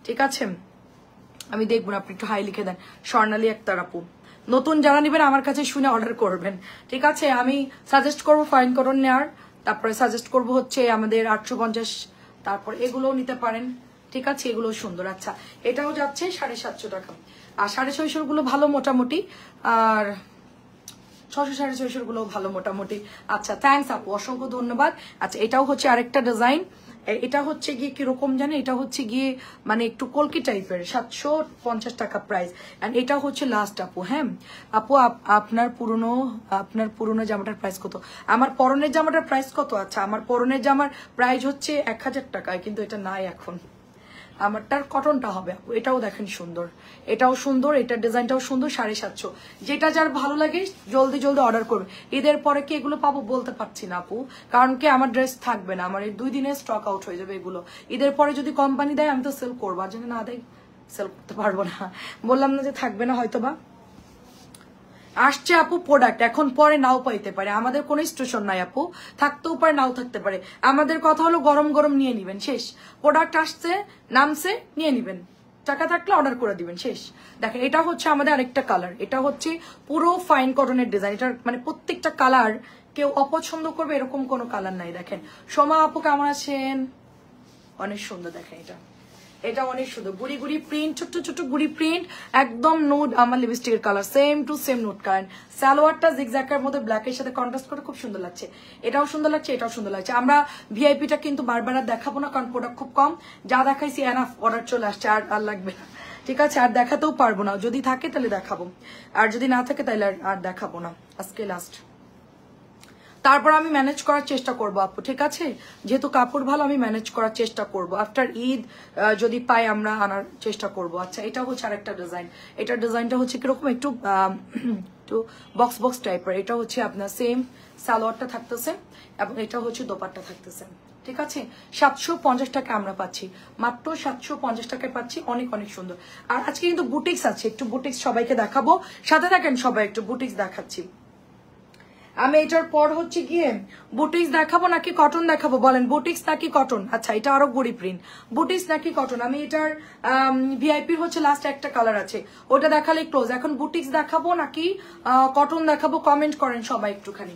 ঠিক আছে? আমি দেখবো না, আপনি একটু হাই লিখে দেন। স্বর্ণালী আক্তার আপু, নতুন যারা নেবেন আমার কাছে শুনে অর্ডার করবেন, ঠিক আছে? আমি সাজেস্ট করবো ফাইন কটন নেওয়ার, তারপরে সাজেস্ট করবো হচ্ছে আমাদের 850, তারপর এগুলোও নিতে পারেন, ঠিক আছে? এগুলো সুন্দর। আচ্ছা, এটাও যাচ্ছে 750 টাকা। আর 650 গুলো ভালো মোটামুটি, আর 600 650 গুলো ভালো মোটামুটি। আচ্ছা, থ্যাংকস আপু, অসংখ্য ধন্যবাদ। আচ্ছা, এটাও হচ্ছে আরেকটা ডিজাইন। এটা হচ্ছে গিয়ে কিরকম জানে, এটা হচ্ছে গিয়ে মানে একটু কলকি টাইপের, 750 টাকা প্রাইস। এন্ড এটা হচ্ছে লাস্ট আপু। হ্যাঁ আপু, আপনার পুরনো জামাটার প্রাইস কত? আমার পরনের জামাটার প্রাইস কত? আচ্ছা, আমার পরনের জামার প্রাইস হচ্ছে 1000 টাকায়, কিন্তু এটা নাই এখন। আমারটার কটনটা হবে আপু। এটাও দেখেন সুন্দর, এটাও সুন্দর, এটার ডিজাইনটাও সুন্দর। 750। যেটা যার ভালো লাগে জলদি জলদি অর্ডার করবে। ঈদের পরে কি এগুলো পাবো বলতে পারছি না আপু, কারণ কি আমার ড্রেস থাকবে না, আমার এই 2 দিনে স্টক আউট হয়ে যাবে এগুলো। ঈদের পরে যদি কোম্পানি দেয় আমি তো সেল করবো, আর যদি না দেয় সেল করতে পারবো না। বললাম না যে থাকবে না হয়তো বা। আসছে আপু প্রোডাক্ট, এখন পরে নাও পাইতে পারে, আমাদের কোনো স্টেশন নাই আপু, থাকতেও পারে নাও থাকতে পারে। আমাদের কথা হলো গরম গরম নিয়ে নিবেন, শেষ। প্রোডাক্ট আসছে, নামছে, নিয়ে নিবেন, টাকা থাকলে অর্ডার করে দিবেন, শেষ। দেখেন, এটা হচ্ছে আমাদের আরেকটা কালার, এটা হচ্ছে পুরো ফাইন কটনের ডিজাইন। এটার মানে প্রত্যেকটা কালার কেউ অপছন্দ করবে এরকম কোনো কালার নাই। দেখেন, সোমা আপু কেমন আছেন? অনেক সুন্দর, দেখেন এটা, এটা অনেক সুন্দর। গুড়ি গুড়ি প্রিন্ট, ছোট্ট ছোট্ট গুড়ি প্রিন্ট, একদম নুড আমার লিপস্টিকের colour, same to same nude colour. সালোয়ারটা জিগজ্যাকের মধ্যে ব্ল্যাকের সাথে কন্ট্রাস্ট করে খুব সুন্দর লাগছে। এটাও সুন্দর লাগছে, এটাও সুন্দর লাগছে। আমরা ভিআইপিটা কিন্তু বারবার আর দেখাবো না, কারণ প্রোডাক্ট খুব কম, যা দেখাইছি এনাফ, অর্ডার চলে আসছে, আর লাগবে না, ঠিক আছে? আর দেখাতেও পারবো না, যদি থাকে তাহলে দেখাবো, আর যদি না থাকে তাহলে আর দেখাবো না, আজকে লাস্ট। তারপর আমি ম্যানেজ করার চেষ্টা করবো আপু, ঠিক আছে? যেহেতু কাপড় ভালো, আমি ম্যানেজ করার চেষ্টা করব। আফটার ঈদ যদি পাই আমরা আনার চেষ্টা করব। আচ্ছা, এটা হচ্ছে আরেকটা ডিজাইন। এটার ডিজাইনটা হচ্ছে কিরকম, একটু একটু বক্স বক্স টাইপের। এটা হচ্ছে আপনার সেম সালোয়ারটা থাকতেছে, এবং এটা হচ্ছে দোপাট্টা থাকতেছে, ঠিক আছে? 750 টাকা আমরা পাচ্ছি, মাত্র 750 টাকায় পাচ্ছি, অনেক অনেক সুন্দর। আর আজকে কিন্তু বুটিক্স আছে, একটু বুটিক্স সবাইকে দেখাবো, সাথে থাকেন সবাই, একটু বুটিক্স দেখাচ্ছি আমি। এটার পর হচ্ছে গিয়ে বুটিক্স দেখাবো নাকি কটন দেখাবো বলেন? বুটিক্স নাকি কটন? আচ্ছা, এটা আরো গড়ি প্রিন্ট, বুটিক্স নাকি কটন? আমি এটার ভিআইপির হচ্ছে লাস্ট একটা কালার আছে, ওটা দেখালে ক্লোজ। এখন বুটিক্স দেখাবো নাকি কটন দেখাবো? কমেন্ট করেন সবাই একটুখানি,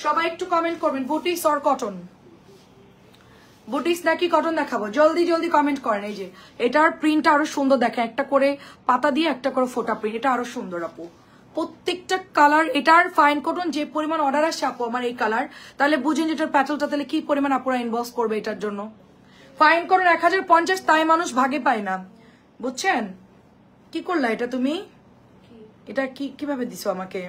সবাই একটু কমেন্ট করবেন, বুটিক্স অর কটন, বুটিক্স নাকি কটন দেখাবো? জলদি জলদি কমেন্ট করেন। এই যে এটার প্রিন্টটা আরো সুন্দর, দেখেন একটা করে পাতা দিয়ে একটা করে ফোটা প্রিন্ট, এটা আরো সুন্দর আপু। প্রত্যেকটা কালার, এটার ফাইন কটন যে পরিমাণ অর্ডার আসছে আপু আমার এই কালার, তাহলে বুঝেন এটার প্যাটেলটা তাহলে কি পরিমাণ আপুরা ইনবক্স করবে এটার জন্য। ফাইন কটন 1050, তাই মানুষ ভাগে পায় না, বুঝছেন? কি করলা এটা তুমি? এটা কিভাবে দিছো আমাকে?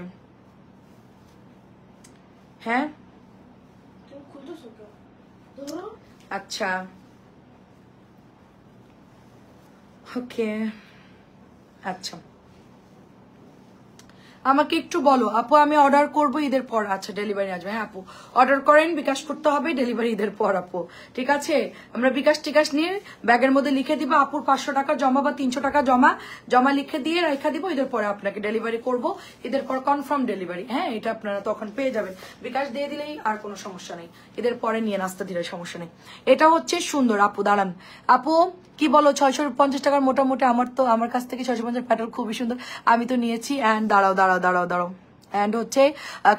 হ্যাঁ আচ্ছা, ওকে, আচ্ছা আমাকে একটু বলো আপু, আমি অর্ডার করবো ঈদের পর। আচ্ছা ডেলিভারি আসবে, হ্যাঁ আপু অর্ডার করেন, বিকাশ করতে হবে, ডেলিভারি ঈদের পর আপু, ঠিক আছে? আমরা বিকাশ টিকাশ নিয়ে ব্যাগের মধ্যে লিখে দিব আপুর 500 টাকা জমা বা 300 টাকা জমা লিখে দিয়ে রেখা দিব, ঈদের পরে আপনাকে ডেলিভারি করব, ঈদের পর কনফার্ম ডেলিভারি। হ্যাঁ এটা আপনারা তখন পেয়ে যাবেন, বিকাশ দিয়ে দিলেই আর কোনো সমস্যা নেই, ঈদের পরে নিয়ে নাস্তা দিলে সমস্যা নেই। এটা হচ্ছে সুন্দর আপু, দাঁড়ান আপু কি বলো 650 টাকার মোটামুটি, আমার কাছ থেকে 650 প্যাটার্ন খুবই সুন্দর, আমি তো নিয়েছি। অ্যান্ড দাঁড়াও এন্ড হচ্ছে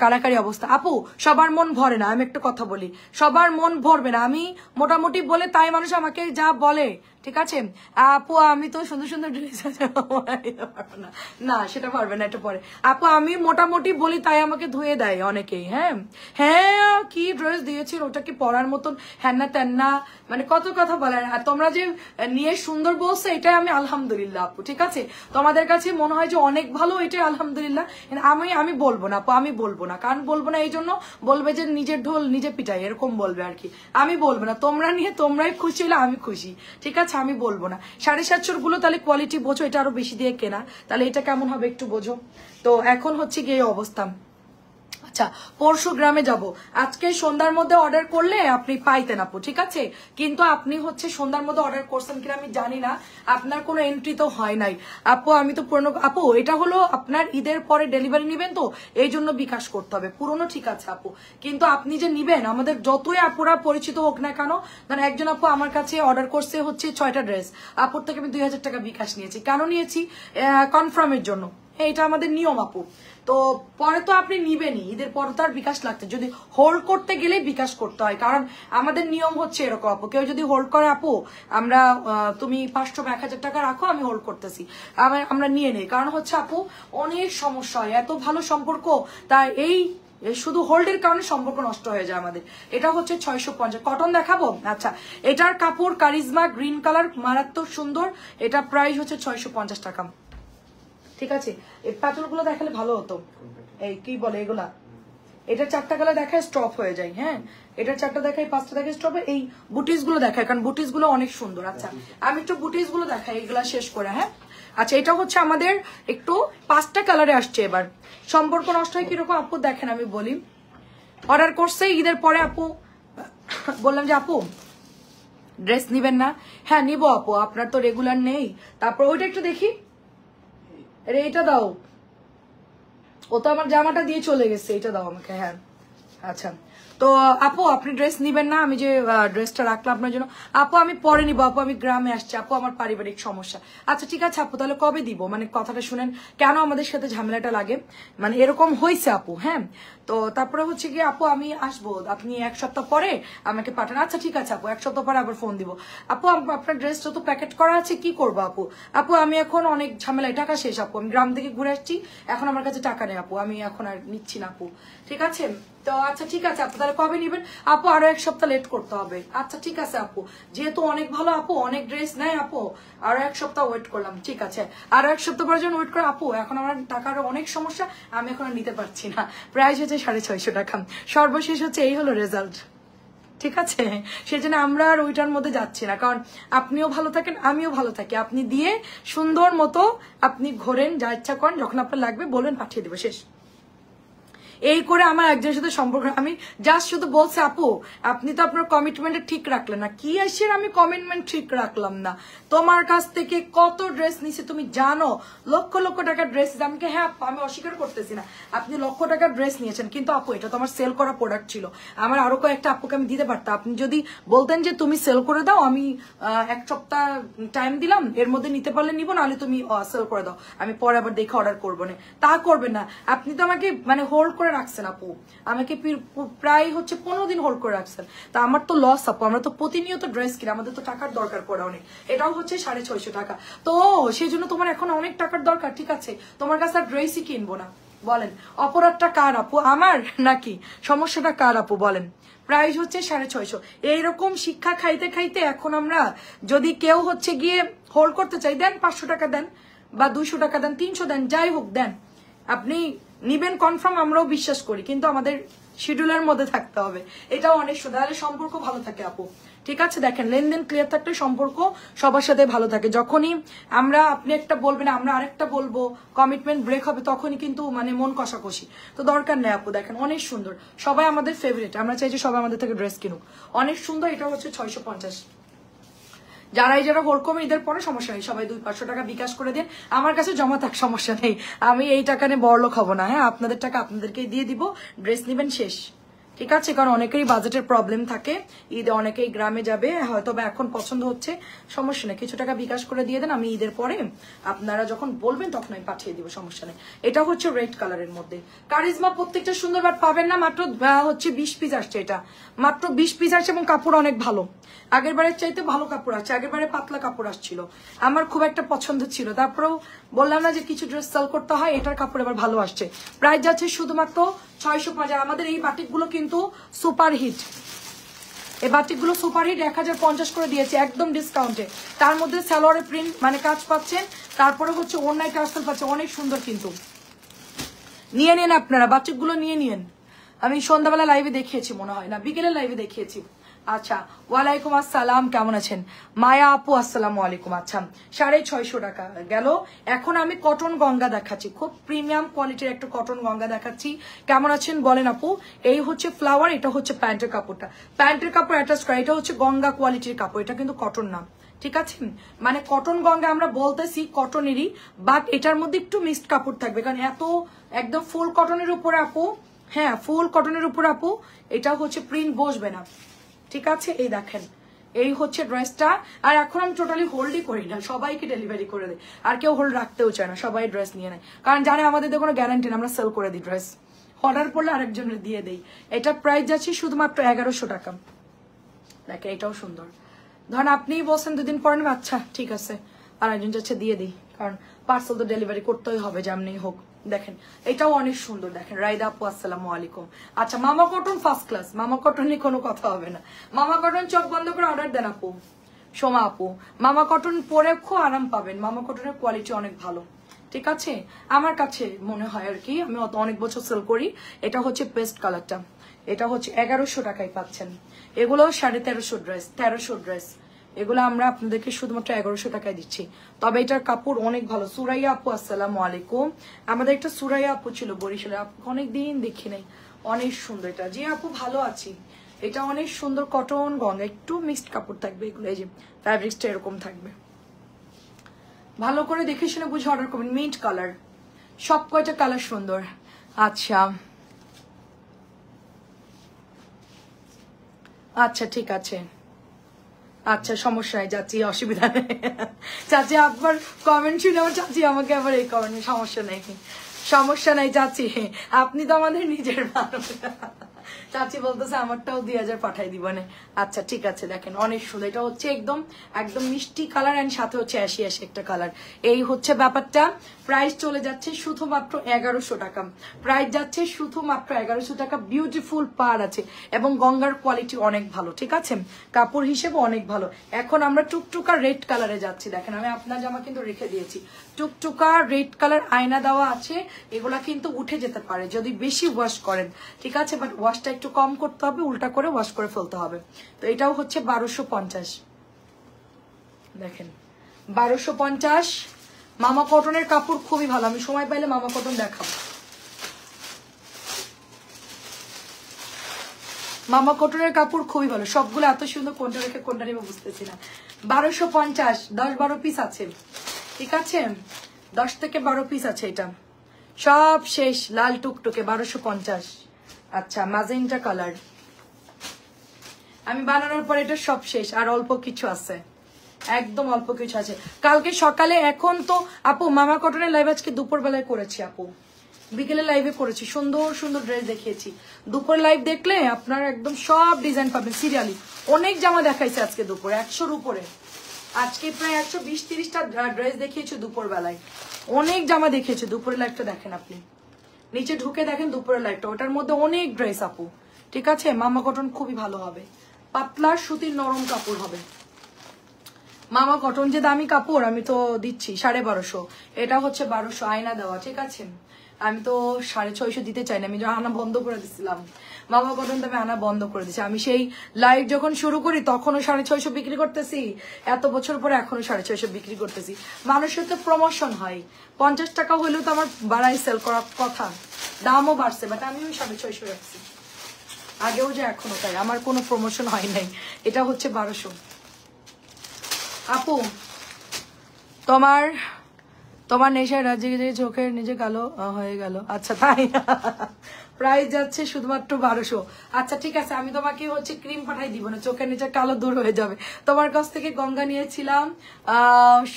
কারাকারি অবস্থা। আপু সবার মন ভরে না, আমি একটা কথা বলি, সবার মন ভরবে না, আমি মোটামুটি বলে তাই মানুষ আমাকে যা বলে, ঠিক আছে? আপু আমি তো সুন্দর সুন্দর ড্রেস আছে না সেটা পারবে না, এটা পরে। আপু আমি মোটামুটি বলি তাই আমাকে ধুয়ে দেয় অনেকেই। হ্যাঁ হ্যাঁ কি ড্রেস দিয়েছিল, ওটা কি পরার মতন, হ্যান না তেন না, মানে কত কথা বলার। আর তোমরা যে নিয়ে সুন্দর বলছো এটাই আমি আলহামদুলিল্লাহ আপু, ঠিক আছে? তোমাদের কাছে মনে হয় যে অনেক ভালো, এটাই আলহামদুলিল্লাহ। আমি বলবো না আপু, আমি বলবো না, কারণ বলবো না এই জন্য বলবে যে নিজের ঢোল নিজে পিটাই, এরকম বলবে আর কি। আমি বলবো না, তোমরা নিয়ে তোমরাই খুশি হলে আমি খুশি, ঠিক আছে? আমি বলবো না। 750 গুলো তাহলে কোয়ালিটি বোঝো, এটা আরো বেশি দিয়ে কেনা, তাহলে এটা কেমন হবে একটু বোঝো। তো এখন হচ্ছে গিয়ে অবস্থা। আচ্ছা পরশু গ্রামে যাব, আজকে সন্ধ্যার মধ্যে অর্ডার করলে আপনি পাইতেন আপু, ঠিক আছে? কিন্তু আপনি হচ্ছে সন্ধ্যার মধ্যে অর্ডার করছেন কিনা আমি জানি না, আপনার কোনো এন্ট্রি তো হয় নাই আপু। আমি তো পুরনো আপু, এটা হলো আপনার ঈদের পরে ডেলিভারি নিবেন, তো এই জন্য বিকাশ করতে হবে। পুরনো ঠিক আছে আপু, কিন্তু আপনি যে নিবেন, আমাদের যতই আপুরা পরিচিত হোক না কেন, ধরেন একজন আপু আমার কাছে অর্ডার করছে হচ্ছে 6টা ড্রেস, আপুর থেকে আমি 2000 টাকা বিকাশ নিয়েছি। কেন নিয়েছি? কনফার্মের জন্য, এটা আমাদের নিয়ম আপু। তো পরে তো আপনি নিবেনই, ঈদের পরে তো আর বিকাশ লাগছে, যদি হোল্ড করতে গেলে বিকাশ করতে হয়, কারণ আমাদের নিয়ম হচ্ছে এরকম আপু। কেউ যদি হোল্ড করে আপু, আমরা তুমি 500 বা 1000 টাকা রাখো, আমি হোল্ড করতেছি, আমরা নিয়ে নেই, কারণ হচ্ছে আপু অনেক সমস্যা হয়, এত ভালো সম্পর্ক, তাই এই শুধু হোল্ডের কারণে সম্পর্ক নষ্ট হয়ে যায় আমাদের। এটা হচ্ছে 650 কটন দেখাবো। আচ্ছা এটার কাপড় কারিজমা গ্রিন কালার, মারাত্মক সুন্দর, এটা প্রাইস হচ্ছে 650 টাকা, ঠিক আছে? এই পাথরগুলো দেখালে ভালো হতো, এই কি বলে এগুলা, এটা 4টা কালার দেখায় স্টপ হয়ে যায়। হ্যাঁ এটা 4টা দেখায়, 5টা দেখায় স্টপ, এই বুটিস গুলো দেখায়, কারণ বুটিস গুলো অনেক সুন্দর। আচ্ছা আমি একটু বুটিস গুলো দেখাই এগুলা শেষ করে। হ্যাঁ আচ্ছা এটা হচ্ছে আমাদের একটু 5টা কালারে আসছে এবার। সম্পর্ক নষ্ট হয় কিরকম আপু দেখেন, আমি বলি, অর্ডার করছে ঈদের পরে আপু, বললাম যে আপু ড্রেস নিবেন না, হ্যাঁ নিবো আপু, আপনার তো রেগুলার নেই। তারপর ওইটা একটু দেখি, এটা দাও, ও তো আমার জামাটা দিয়ে চলে গেছে, এটা দাও আমাকে। হ্যাঁ আচ্ছা তো আপু আপনি ড্রেস নিবেন না, আমি যে ড্রেসটা রাখলাম আপনার জন্য আপু, আমি পরে নিবো আপু, আমি গ্রামে আসছি আপু, আমার পারিবারিক সমস্যা। আচ্ছা ঠিক আছে আপু, তাহলে কবে দিব, মানে কথাটা শুনেন কেন আমাদের সাথে ঝামেলাটা লাগে, মানে এরকম হয়েছে আপু। হ্যাঁ তো তারপরে হচ্ছে কি আপু আমি আসবো, আপনি 1 সপ্তাহ পরে আমাকে পাঠান। আচ্ছা ঠিক আছে আপু, 1 সপ্তাহ পরে আবার ফোন দিব। আপু আপনার ড্রেসটা তো প্যাকেট করা আছে, কি করবো আপু? আপু আমি এখন অনেক ঝামেলায়, টাকা শেষ আপু, আমি গ্রাম থেকে ঘুরে আসছি, এখন আমার কাছে টাকা নেই আপু, আমি এখন আর নিচ্ছি না আপু, ঠিক আছে? তো আচ্ছা ঠিক আছে আপু, তাহলে কবে নিবেন আপু? আরো 1 সপ্তাহ লেট করতে হবে। আচ্ছা ঠিক আছে আপু, যেহেতু অনেক ভালো আপু, অনেক ড্রেস নেয় আপু, আরো 1 সপ্তাহ ওয়েট করলাম, ঠিক আছে আরো 1 সপ্তাহ পরে যেন ওয়েট করে আপু, এখন আমার টাকার অনেক সমস্যা, আমি এখন আর নিতে পারছি না। প্রাইস হচ্ছে 650 টাকা, সর্বশেষ হচ্ছে এই হলো রেজাল্ট, ঠিক আছে? সেজন্য আমরা আর ওইটার মধ্যে যাচ্ছি না, কারণ আপনিও ভালো থাকেন আমিও ভালো থাকি, আপনি দিয়ে সুন্দর মতো আপনি ঘোরেন, যা ইচ্ছা করেন, যখন আপনার লাগবে বলবেন, পাঠিয়ে দেবো, শেষ। এই করে আমার একজনের সাথে সম্পর্ক, আমি জাস্ট শুধু বলছি আপু আপনি তো আপনার কমিটমেন্টে ঠিক রাখলেন না। কি আসে আমি কমিটমেন্ট ঠিক রাখলাম না? তোমার কাছ থেকে কত ড্রেস নিছে তুমি জানো, লক্ষ লক্ষ টাকার ড্রেস। আমাকে হ্যাঁ আমি অস্বীকার করতেছি না, আপনি লক্ষ টাকার ড্রেস নিয়েছেন, কিন্তু আপু এটা তো আমার সেল করা প্রোডাক্ট ছিল, আমার আরো কয়েকটা আপুকে আমি দিতে পারতাম। আপনি যদি বলতেন যে তুমি সেল করে দাও, আমি 1 সপ্তাহ টাইম দিলাম, এর মধ্যে নিতে পারলে নিবো, নাহলে তুমি সেল করে দাও, আমি পরে আবার দেখে অর্ডার করবো না, তা করবেন না। আপনি তো আমাকে মানে হোল্ড করে রাখছেন আপু, আমাকে প্রায় হচ্ছে 15 দিন হোল্ড করে রাখছেন, তা আমার তো লস আপু, আমরা তো প্রতিনিয়ত ড্রেস কিনি, আমাদের তো টাকার দরকার পড়ে অনেক, এটাও হচ্ছে 650 টাকা। তো সেই জন্য তোমার এখন অনেক টাকার দরকার, ঠিক আছে? তোমার কাছে আর ড্রেসই কিনবো না, বলেন অপরাধটা কার আপু, আমার নাকি সমস্যাটা কার আপু বলেন? প্রাইস হচ্ছে 650। এইরকম শিক্ষা খাইতে খাইতে এখন আমরা যদি কেউ হচ্ছে গিয়ে হোল্ড করতে চাই, দেন 500 টাকা দেন বা 200 টাকা দেন, 300 দেন, যাই হোক দেন, আপনি নিবেন কনফার্ম, আমরাও বিশ্বাস করি, কিন্তু আমাদের শিডিউলের মধ্যে থাকতে হবে, এটাও অনেক সুন্দর, তাহলে সম্পর্ক ভালো থাকে আপু, ঠিক আছে, দেখেন লেনদেন ক্লিয়ার থাকলে সম্পর্ক সবার সাথে ভালো থাকে। যখনই আপনি একটা বলবেন আমরা আরেকটা বলবো, কমিটমেন্ট ব্রেক হবে, তখনই কিন্তু মানে মন কষাকষি, তো দরকার নেই আপু। দেখেন অনেক সুন্দর, সবাই আমাদের ফেভারিট, আমরা চাই যে সবাই আমাদের থেকে ড্রেস কিনুক। অনেক সুন্দর, এটা হচ্ছে 650। যারা হোল্ড করবেন ঈদের পরে সমস্যা নেই, সবাই 200-500 টাকা বিকাশ করে দিন, আমার কাছে জমা থাক, সমস্যা নেই, আমি এই টাকা নিয়ে বড়লোক হবো না। হ্যাঁ, আপনাদের টাকা আপনাদেরকেই দিয়ে দিব, ড্রেস নিবেন শেষ। ঠিক আছে, কারণ অনেকেরই বাজেটের প্রবলেম থাকে, ঈদে অনেকেই গ্রামে যাবে, হয়তো বা এখন পছন্দ হচ্ছে, সমস্যা নেই, কিছু টাকা বিকাশ করে দিয়ে দেন, আমি ঈদের পরে আপনারা যখন বলবেন তখন আমি পাঠিয়ে দিব, সমস্যা নেই। এটা হচ্ছে রেড কালারের মধ্যে কারিজমা, প্রত্যেকটা সুন্দর, বাট পাবেন না, মাত্র হচ্ছে 20 পিস আসছে, এটা মাত্র 20 পিস আসছে, এবং কাপড় অনেক ভালো, আগের বারের চাইতে ভালো কাপড় আসছে, আগের বারে পাতলা কাপড় আসছিল, আমার খুব একটা পছন্দ ছিল, তারপরেও বললাম না যে কিছু ড্রেস সেল করতে হয়, এটার কাপড় এবার ভালো আসছে। প্রাইস যাচ্ছে শুধুমাত্র 650। আমাদের এই বাটিকগুলো কিন্তু সুপার হিট, এই বাটিকগুলো সুপার হিট, 1050 করে দিয়েছে একদম ডিসকাউন্টে, তার মধ্যে সালোয়ারের প্রিন্ট মানে কাজ পাচ্ছেন, তারপরে হচ্ছে ওড়নায় টার্সেল পাচ্ছেন, অনেক সুন্দর কিন্তু। নিয়ে নেন আপনারা, বাটিকগুলো নিয়ে নিন। আমি সন্ধ্যাবেলা লাইভে দেখিয়েছি, মনে হয় না বিকেলের লাইভে দেখিয়েছি। আচ্ছা, ওয়ালাইকুম আসসালাম, কেমন আছেন মায়া আপু? আসসালামু আলাইকুম। আচ্ছা, 650 টাকা গেল। এখন আমি কটন গঙ্গা দেখাচ্ছি, খুব প্রিমিয়াম কোয়ালিটির একটা কটন গঙ্গা দেখাচ্ছি। কেমন আছেন বলেন আপু? এই হচ্ছে ফ্লাওয়ার, এটা হচ্ছে প্যান্টের কাপড়টা, প্যান্টের কাপড় অ্যাটাচ করা, এটা হচ্ছে গঙ্গা কোয়ালিটির কাপড়, এটা কিন্তু কটন না, ঠিক আছে? মানে কটন গঙ্গা আমরা বলতেছি কটনেরই, বাট এটার মধ্যে একটু মিক্সড কাপড় থাকবে, কারণ এত একদম ফুল কটনের উপরে আপু, হ্যাঁ ফুল কটনের উপর আপু, এটা হচ্ছে প্রিন্ট বসবে না, ঠিক আছে? এই দেখেন, এই হচ্ছে ড্রেসটা। আর এখন আমি টোটালি হোল্ডই করি না, সবাইকে ডেলিভারি করে দিই, আর কেউ হোল্ড রাখতেও চায় না, সবাই ড্রেস নিয়ে নেয়, কারণ জানে আমাদের কোনো গ্যারান্টি না, আমরা সেল করে দিই ড্রেস, অর্ডার পড়লে আরেকজনের দিয়ে দেই। এটার প্রাইস যাচ্ছে শুধুমাত্র 1100 টাকা। দেখেন এটাও সুন্দর, ধরেন আপনিই বলছেন 2 দিন পরে নেবে, আচ্ছা ঠিক আছে, আর একজন যাচ্ছে দিয়ে দিই, কারণ পার্সেল তো ডেলিভারি করতেই হবে যেমনি হোক। দেখেন এটাও অনেক সুন্দর, দেখেন রাইদা আপু আসসালামু আলাইকুম। আচ্ছা, মামা কটন ফার্স্ট ক্লাস, মামা কটন নিয়ে কোনো কথা হবে না, মামা কটন চোখ বন্ধ করে অর্ডার দেন আপু, সোমা আপু। মামা কটন পরে খুব আরাম পাবেন, মামা কটনের কোয়ালিটি অনেক ভালো, ঠিক আছে? আমার কাছে মনে হয় আর কি, আমি অনেক বছর সেল করি। এটা হচ্ছে পেস্ট কালারটা, এটা হচ্ছে 1100 টাকায় পাচ্ছেন। এগুলো 1350 ড্রেস, 1300 ড্রেস, এগুলো আমরা আপনাদেরকে শুধুমাত্র 1100 টাকায় দিচ্ছি। তবে এটার কাপড় অনেক ভালো। সুরাইয়া আপু আসসালামু আলাইকুম। আমাদের একটা সুরাইয়া আপু ছিল বরিশালে, অনেকদিন দেখি নাই, অনেক সুন্দর এটা। জি আপু ভালো আছি। এটা অনেক সুন্দর কটন গঙ্গা, একটু মিক্সড কাপড় থাকবে এগুলো, এই যে ফ্যাব্রিক্সটা এরকম থাকবে, ভালো করে দেখে শুনে বুঝে অর্ডার করবেন। মিন্ট কালার, সব কয়টা কালার সুন্দর। আচ্ছা আচ্ছা ঠিক আছে, আচ্ছা সমস্যা নাই চাচি, অসুবিধা নেই। চাচি আপনার কমেন্ট শুনে আমার চাচি আমাকে আবার এই কমেন্ট, সমস্যা নেই, সমস্যা নাই চাচি, আপনি তো আমাদের নিজের মানুষ। চাচি বলতেছে আমারটাও 2000 পাঠাই দিবানে। আচ্ছা ঠিক আছে, দেখেন অনেক সুন্দর, এটা হচ্ছে একদম একদম মিষ্টি কালার, এন্ড সাথে হচ্ছে অ্যাশি অ্যাশি একটা কালার। এই হচ্ছে ব্যাপারটা। প্রাইস চলে যাচ্ছে শুধুমাত্র 1100 টাকা, প্রাইস যাচ্ছে শুধুমাত্র 1100 টাকা। বিউটিফুল পার আছে, এবং গঙ্গার কোয়ালিটি অনেক ভালো, ঠিক আছে? কাপড় হিসেবে অনেক ভালো। এখন আমরা টুকটুকা রেড কালারে যাচ্ছি, দেখেন আমি আপনার জামা কিন্তু রেখে দিয়েছি, টুকটুকা রেড কালার আয়না দেওয়া আছে, এগুলা কিন্তু উঠে যেতে পারে যদি বেশি ওয়াশ করেন, ঠিক আছে? বাট ওয়াশটা একটু কম করতে হবে, উল্টা করে ওয়াশ করে ফেলতে হবে। তো এটাও হচ্ছে 1250, দেখেন 1250। মামা কটনের কাপড় খুবই ভালো, আমি সময় পাইলে মামা কটন দেখাবো। মামা কটনের কাপড় খুবই ভালো, সবগুলো এত সুন্দর, কোনটা রেখে কোনটা নেবে বুঝতেছি না। 1250, 10-12 পিস আছে, ঠিক আছে? 10 থেকে 12 পিস আছে, এটা সব শেষ। লাল টুকটুকে 1250। আচ্ছা, মাজেন্টা কালার, আমি বানানোর পর এটা সব শেষ, আর অল্প কিছু আছে, একদম অল্প কিছু আছে। কালকে সকালে, এখন তো আপু মামা কটনের লাইভ আজকে দুপুর বেলায় করেছি আপু, বিকেলে লাইভে করেছি, সুন্দর সুন্দর ড্রেস দেখিয়েছি। দুপুর লাইভ দেখলে আপনারা একদম সব ডিজাইন পাবেন সিরিয়ালি। অনেক জামা দেখাইছে আজকে দুপুরে, 100-র উপরে, আজকে প্রায় 120-30টা ড্রেস দেখিয়েছি দুপুর বেলায়, অনেক জামা দেখিয়েছি। দুপুরের লাইভটা দেখেন আপনি, নিচে ঢুকে দেখেন দুপুরের লাইভটা, ওটার মধ্যে অনেক ড্রেস আপু, ঠিক আছে? মামা কটন খুবই ভালো হবে, পাতলা সুতির নরম কাপড় হবে, মামা কটন যে দামি কাপড় আমি তো দিচ্ছি 1250, এটা হচ্ছে 1200 আয়না দেওয়া, ঠিক আছে। আমি তো 650 দিতে চাই না, আমি আনা বন্ধ করে দিছিলাম। মামা কটন তো আমি আনা বন্ধ করে দিচ্ছি। আমি সেই লাইভ যখন শুরু করি তখনও 650 বিক্রি করতেছি, এত বছর পরে এখনো 650 বিক্রি করতেছি। মানুষের তো প্রমোশন হয়, 50 টাকা হইলেও তো আমার বাড়াই সেল করার কথা, দামও বাড়ছে, বাট আমি ওই 650 রাখছি, আগেও যে এখনো তাই, আমার কোনো প্রমোশন হয় নাই। এটা হচ্ছে 1200। আপু তোমার তোমার নেশায় রাজি চোখের নিজে কালো হয়ে গেল, আচ্ছা তাই প্রাইস যাচ্ছে শুধুমাত্র 1200। আচ্ছা ঠিক আছে, আমি তোমাকে হচ্ছে ক্রিম পাঠাই দিব না, চোখের নিচে কালো দূর হয়ে যাবে। তোমার কাছ থেকে গঙ্গা নিয়েছিলাম,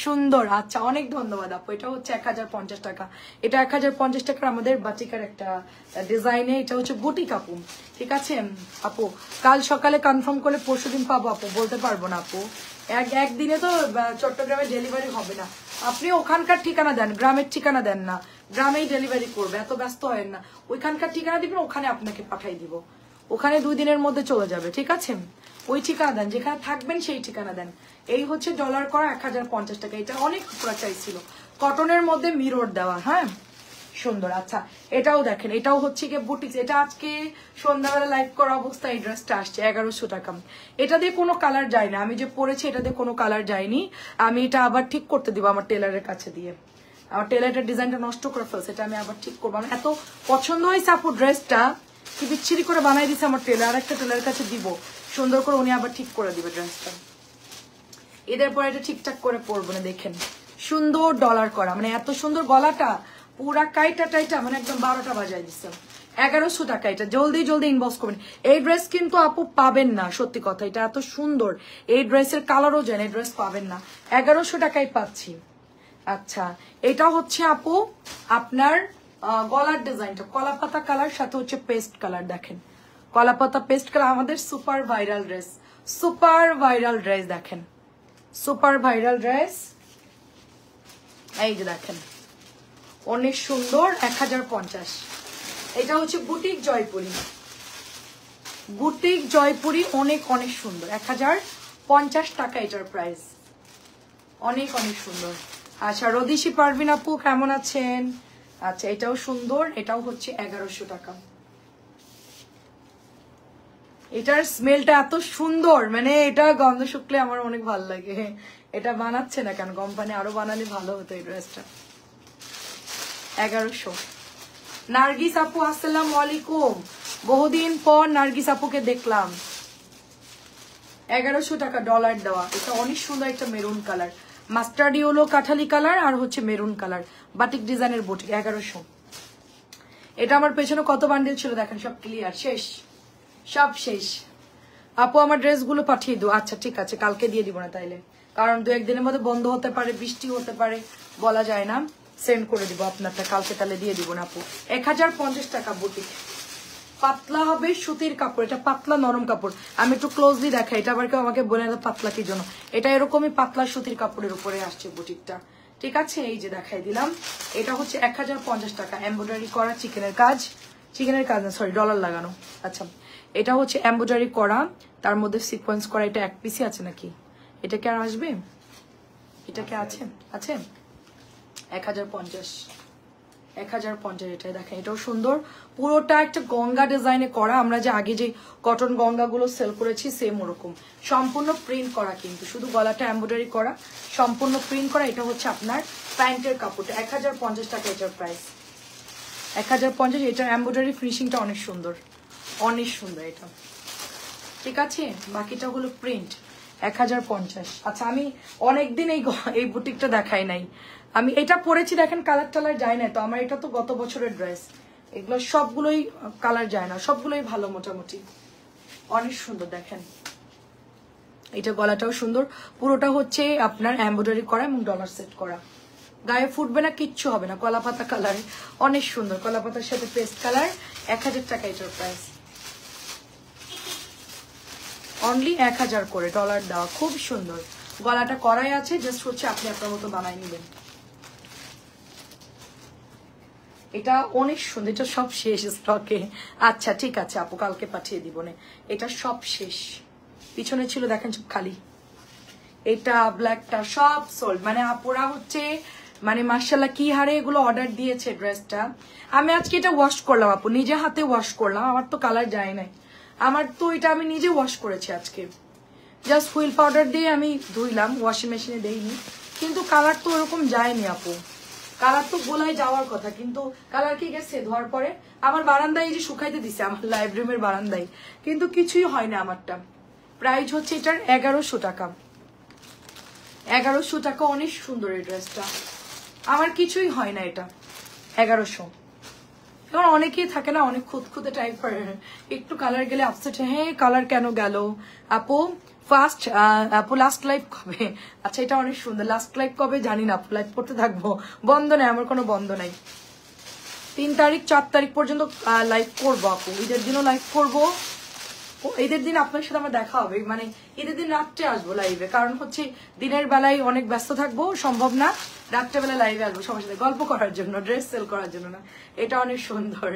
সুন্দর। আচ্ছা অনেক ধন্যবাদ আপু। এটা হচ্ছে 1050 টাকা, এটা 1050 টাকার আমাদের বাটিকার একটা ডিজাইনে, এটা হচ্ছে বুটিক আপু, ঠিক আছে আপু। কাল সকালে কনফার্ম করলে পরশুদিন পাবো আপু, বলতে পারবো না আপু, একদিনে তো চট্টগ্রামে ডেলিভারি হবে না। আপনি ওখানকার ঠিকানা দেন, গ্রামের ঠিকানা দেন না, গ্রামেই ডেলিভারি করবে, এত ব্যস্ত হয় না। ওইখানকার ঠিকানা দিবেন, ওখানে আপনাকে পাঠাই দিব, ওখানে 2 দিনের মধ্যে চলে যাবে, ঠিক আছে। ওই ঠিকানা দেন, যেখানে থাকবেন সেই ঠিকানা দেন। এই হচ্ছে ডলার করা 1050 টাকা, এটা অনেক পুরা চাইছিল, কটনের মধ্যে মিরর দেওয়া, হ্যাঁ সুন্দর। আচ্ছা এটাও দেখেন, এটাও হচ্ছে কি বুটিক্স, এটা আজকে সন্ধ্যাবেলা লাইভ করা অবস্থায় এই ড্রেসটা আসছে 1100 টাকা। এটা দিয়ে কোনো কালার যায় না, আমি যে পরেছি এটা দিয়ে কোনো কালার যায়নি। আমি এটা আবার ঠিক করতে দিব আমার টেলারের কাছে দিয়ে, আমার টেলারের ডিজাইনটা নষ্ট করে ফেলছে, এটা আমি আবার ঠিক করবো। আমার এত পছন্দ হয়েছে আপু ড্রেসটা, কি বিচ্ছিরি করে বানাই দিচ্ছে আমার টেলার, আর একটা টেলারের কাছে দিব সুন্দর করে, উনি আবার ঠিক করে দিবে ড্রেসটা। এদের পরে এটা ঠিকঠাক করে পরবো না, দেখেন সুন্দর ডলার করা, মানে এত সুন্দর গলাটা পুরা কাইটা টাইটা, মানে একদম 12টা বাজায় দিচ্ছে। 1100 টাকা, এটা জলদি জলদি ইনবক্স করবেন। এই ড্রেস কিন্তু আপু পাবেন না, সত্যি কথা, এটা এত সুন্দর, এই ড্রেসের কালারও জান, এই ড্রেস পাবেন না, 1100 টাকায় পাচ্ছি। আচ্ছা এটা হচ্ছে আপু আপনার গলার ডিজাইনটা কলাপাতা কালার, সাথে হচ্ছে পেস্ট কালার, দেখেন কলাপাতা পেস্ট কালার, আমাদের super viral dress, super viral dress, দেখেন সুপার ভাইরাল ড্রেস, এই যে দেখেন অনেক সুন্দর, 1050। এটা হচ্ছে বুটিক জয়পুরি, বুটিক জয়পুরি, অনেক অনেক সুন্দর, 1050 টাকা এটার প্রাইস, অনেক অনেক সুন্দর। আচ্ছা রদিশি পারভিন আপু কেমন আছেন? আচ্ছা এটাও সুন্দর, এটাও হচ্ছে 1100 টাকা। এটার স্মেলটা এত সুন্দর, মানে এটা গন্ধ শুকলে আমার অনেক ভালো লাগে। এটা বানাচ্ছে না কেন কোম্পানি, আরো বানালে ভালো হতো এই ড্রেসটা। 1100। নার্গিস আপু আসসালামু আলাইকুম, বহুদিন পর নার্গিস আপুকে দেখলাম। 1100 টাকা ডলার দেওয়া, এটা অনেক সুন্দর একটা মেরুন কালার, মাস্টার্ড ইয়েলো কাঠালি কালার আর হচ্ছে মেরুন কালার, বাটিক ডিজাইনের বুটিক, 1100। এটা আমার পেছনে কত বান্ডিল ছিল দেখেন, সব ক্লিয়ার, শেষ, সব শেষ। আপু আমার ড্রেসগুলো পাঠিয়ে দিও। আচ্ছা ঠিক আছে, কালকে দিয়ে দিব না তাইলে, কারণ 2-1 দিনের মধ্যে বন্ধ হতে পারে, বৃষ্টি হতে পারে, বলা যায় না। সেন্ড করে দিব আপনারটা কালকে, তাহলে দিয়ে দিব না আপু। 1050 টাকা বুটিক, পাতলা হবে সুতির কাপড়, এটা পাতলা নরম কাপড়। আমি একটু ক্লোজলি দেখাই, এটা আবার কেউ আমাকে বলে না পাতলা কি জন্য, এটা এরকমই পাতলা সুতির কাপড়ের উপরে আসছে বুটিকটা, ঠিক আছে। এই যে দেখাই দিলাম, এটা হচ্ছে 1050 টাকা, এমব্রয়ডারি করা চিকেনের কাজ, চিকেনের কাজ না সরি ডলার লাগানো। আচ্ছা এটা হচ্ছে এমব্রয়ডারি করা, তার মধ্যে সিকোয়েন্স করা, এটা এক পিসই আছে নাকি, এটা কি আর আসবে, এটা কি আছে, আছে 1050, 1050 এটা দেখেন, এটাও সুন্দর, পুরোটা একটা গঙ্গা ডিজাইনে করা। আমরা যে আগে যে কটন গঙ্গাগুলো সেল করেছি সেম ওরকম, সম্পূর্ণ প্রিন্ট করা, কিন্তু শুধু গলাটা এমব্রয়ডারি করা, সম্পূর্ণ প্রিন্ট করা। এটা হচ্ছে আপনার প্যান্টের কাপড়টা, 1050 টাকা এটার প্রাইস, 1050। এটার এমব্রয়ডারি ফিনিশিংটা অনেক সুন্দর, অনেক সুন্দর এটা, ঠিক আছে। বাকিটা হলো প্রিন্ট, 1050। আচ্ছা আমি অনেকদিন এই বুটিকটা দেখাই নাই, আমি এটা পরেছি দেখেন, কালার টালার যায় না তো আমার, এটা তো গত বছরের ড্রেস, এগুলো সবগুলোই কালার যায় না, সবগুলোই ভালো মোটামুটি, অনেক সুন্দর দেখেন। এটা গলাটাও সুন্দর, পুরোটা হচ্ছে আপনার এমব্রয়ডারি করা এবং ডলার সেট করা, গায়ে ফুটবে না, কিচ্ছু হবে না, কলাপাতা কালার, অনেক সুন্দর, কলাপাতার সাথে পেস্ট কালার, 1000 টাকা এটার প্রাইস, অনলি 1000 করে ডলার দেওয়া, খুব সুন্দর, গলাটা করাই আছে, জাস্ট হচ্ছে আপনি আপনার মতো বানাই নেবেন। এটা অনেক সুন্দর, এটা সব শেষ স্টকে। আচ্ছা ঠিক আছে আপু কালকে পাঠিয়ে দিব না, এটা সব শেষ, পিছনে ছিল দেখেন সব খালি, এটা ব্ল্যাকটা সব সোল্ড। মানে আপুরা হচ্ছে মানে মার্শাল্লাহ কি হারে এগুলো অর্ডার দিয়েছে ড্রেসটা। আমি আজকে এটা ওয়াশ করলাম আপু, নিজে হাতে ওয়াশ করলাম, আমার তো কালার যায় নাই, আমার তো এটা আমি নিজে ওয়াশ করেছি আজকে, জাস্ট হুইল পাউডার দিয়ে আমি ধুইলাম, ওয়াশিং মেশিনে দেইনি, কিন্তু কালার তো ওরকম যায়নি আপু, কালার তো গোলায় যাওয়ার কথা, কিন্তু কালার কি গেছে ধোয়ার পরে আমার বারান্দায় এই যে শুকাইতে দিছে আমার লাইব্রেরির বারান্দায়, কিন্তু কিছুই হয় না আমারটা। প্রাইস হচ্ছে এটার 1100 টাকা, 1100 টাকা। অনেক সুন্দর এই ড্রেসটা, আমার কিছুই হয় না এটা 1100। এবার অনেকেই থাকে না অনেক খুঁতখুঁতে টাইপের, একটু কালার গেলে আপসেট, হ্যাঁ কালার কেন গেল আপু, ফার্স্ট আপু লাস্ট লাইভ কবে? আচ্ছা এটা অনেক সুন্দর, লাস্ট লাইভ কবে জানি না আপু, লাইভ করতে থাকবো, বন্ধ নাই আমার কোনো বন্ধ নাই, 3 তারিখ 4 তারিখ পর্যন্ত লাইভ করবো আপু, ঈদের দিনও লাইভ করবো, ঈদের দিন আপনার সাথে আমার দেখা হবে, মানে ঈদের দিন রাত্রে আসবো লাইভে, কারণ হচ্ছে দিনের বেলায় অনেক ব্যস্ত থাকবো, সম্ভব না, রাত্রেবেলা লাইভে আসবো সবার সাথে গল্প করার জন্য, ড্রেস সেল করার জন্য না। এটা অনেক সুন্দর,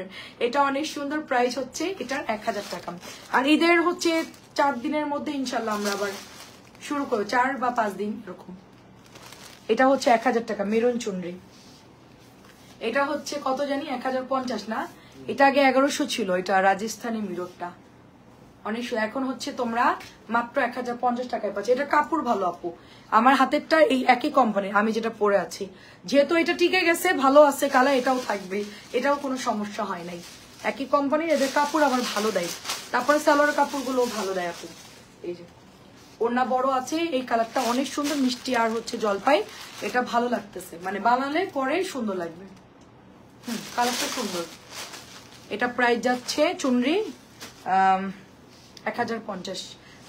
এটা অনেক সুন্দর, প্রাইস হচ্ছে এটার 1000 টাকা। আর ঈদের হচ্ছে 4 দিনের মধ্যে ইনশাল্লাহ আমরা আবার শুরু করবো, 4 বা 5 দিন এরকম। এটা হচ্ছে 1000 টাকা মেরুন চুনরি, এটা হচ্ছে কত জানি 1050 না, এটা আগে 1100 ছিল, এটা রাজস্থানী মিররটা অনেক, এখন হচ্ছে তোমরা মাত্র 1050 টাকায় পাচ্ছ। এটা কাপড় ভালো আপু, আমার হাতেরটা এই একই কোম্পানির, আমি যেটা পরে আছি, যেহেতু এটা টিকে গেছে, ভালো আছে কালার, এটাও থাকবে, এটাও কোনো সমস্যা হয় নাই, একই কোম্পানির, এদের কাপড় আবার ভালো দেয়, তারপরে সালোয়ার কাপড়গুলো ভালো দেয় আপু। এই যে ওড়না বড় আছে, এই কালারটা অনেক সুন্দর, মিষ্টি আর হচ্ছে জলপাই, এটা ভালো লাগতেছে, মানে বানালে পরে সুন্দর লাগবে, কালারটা সুন্দর। এটা প্রাইস যাচ্ছে চুনরি 1050।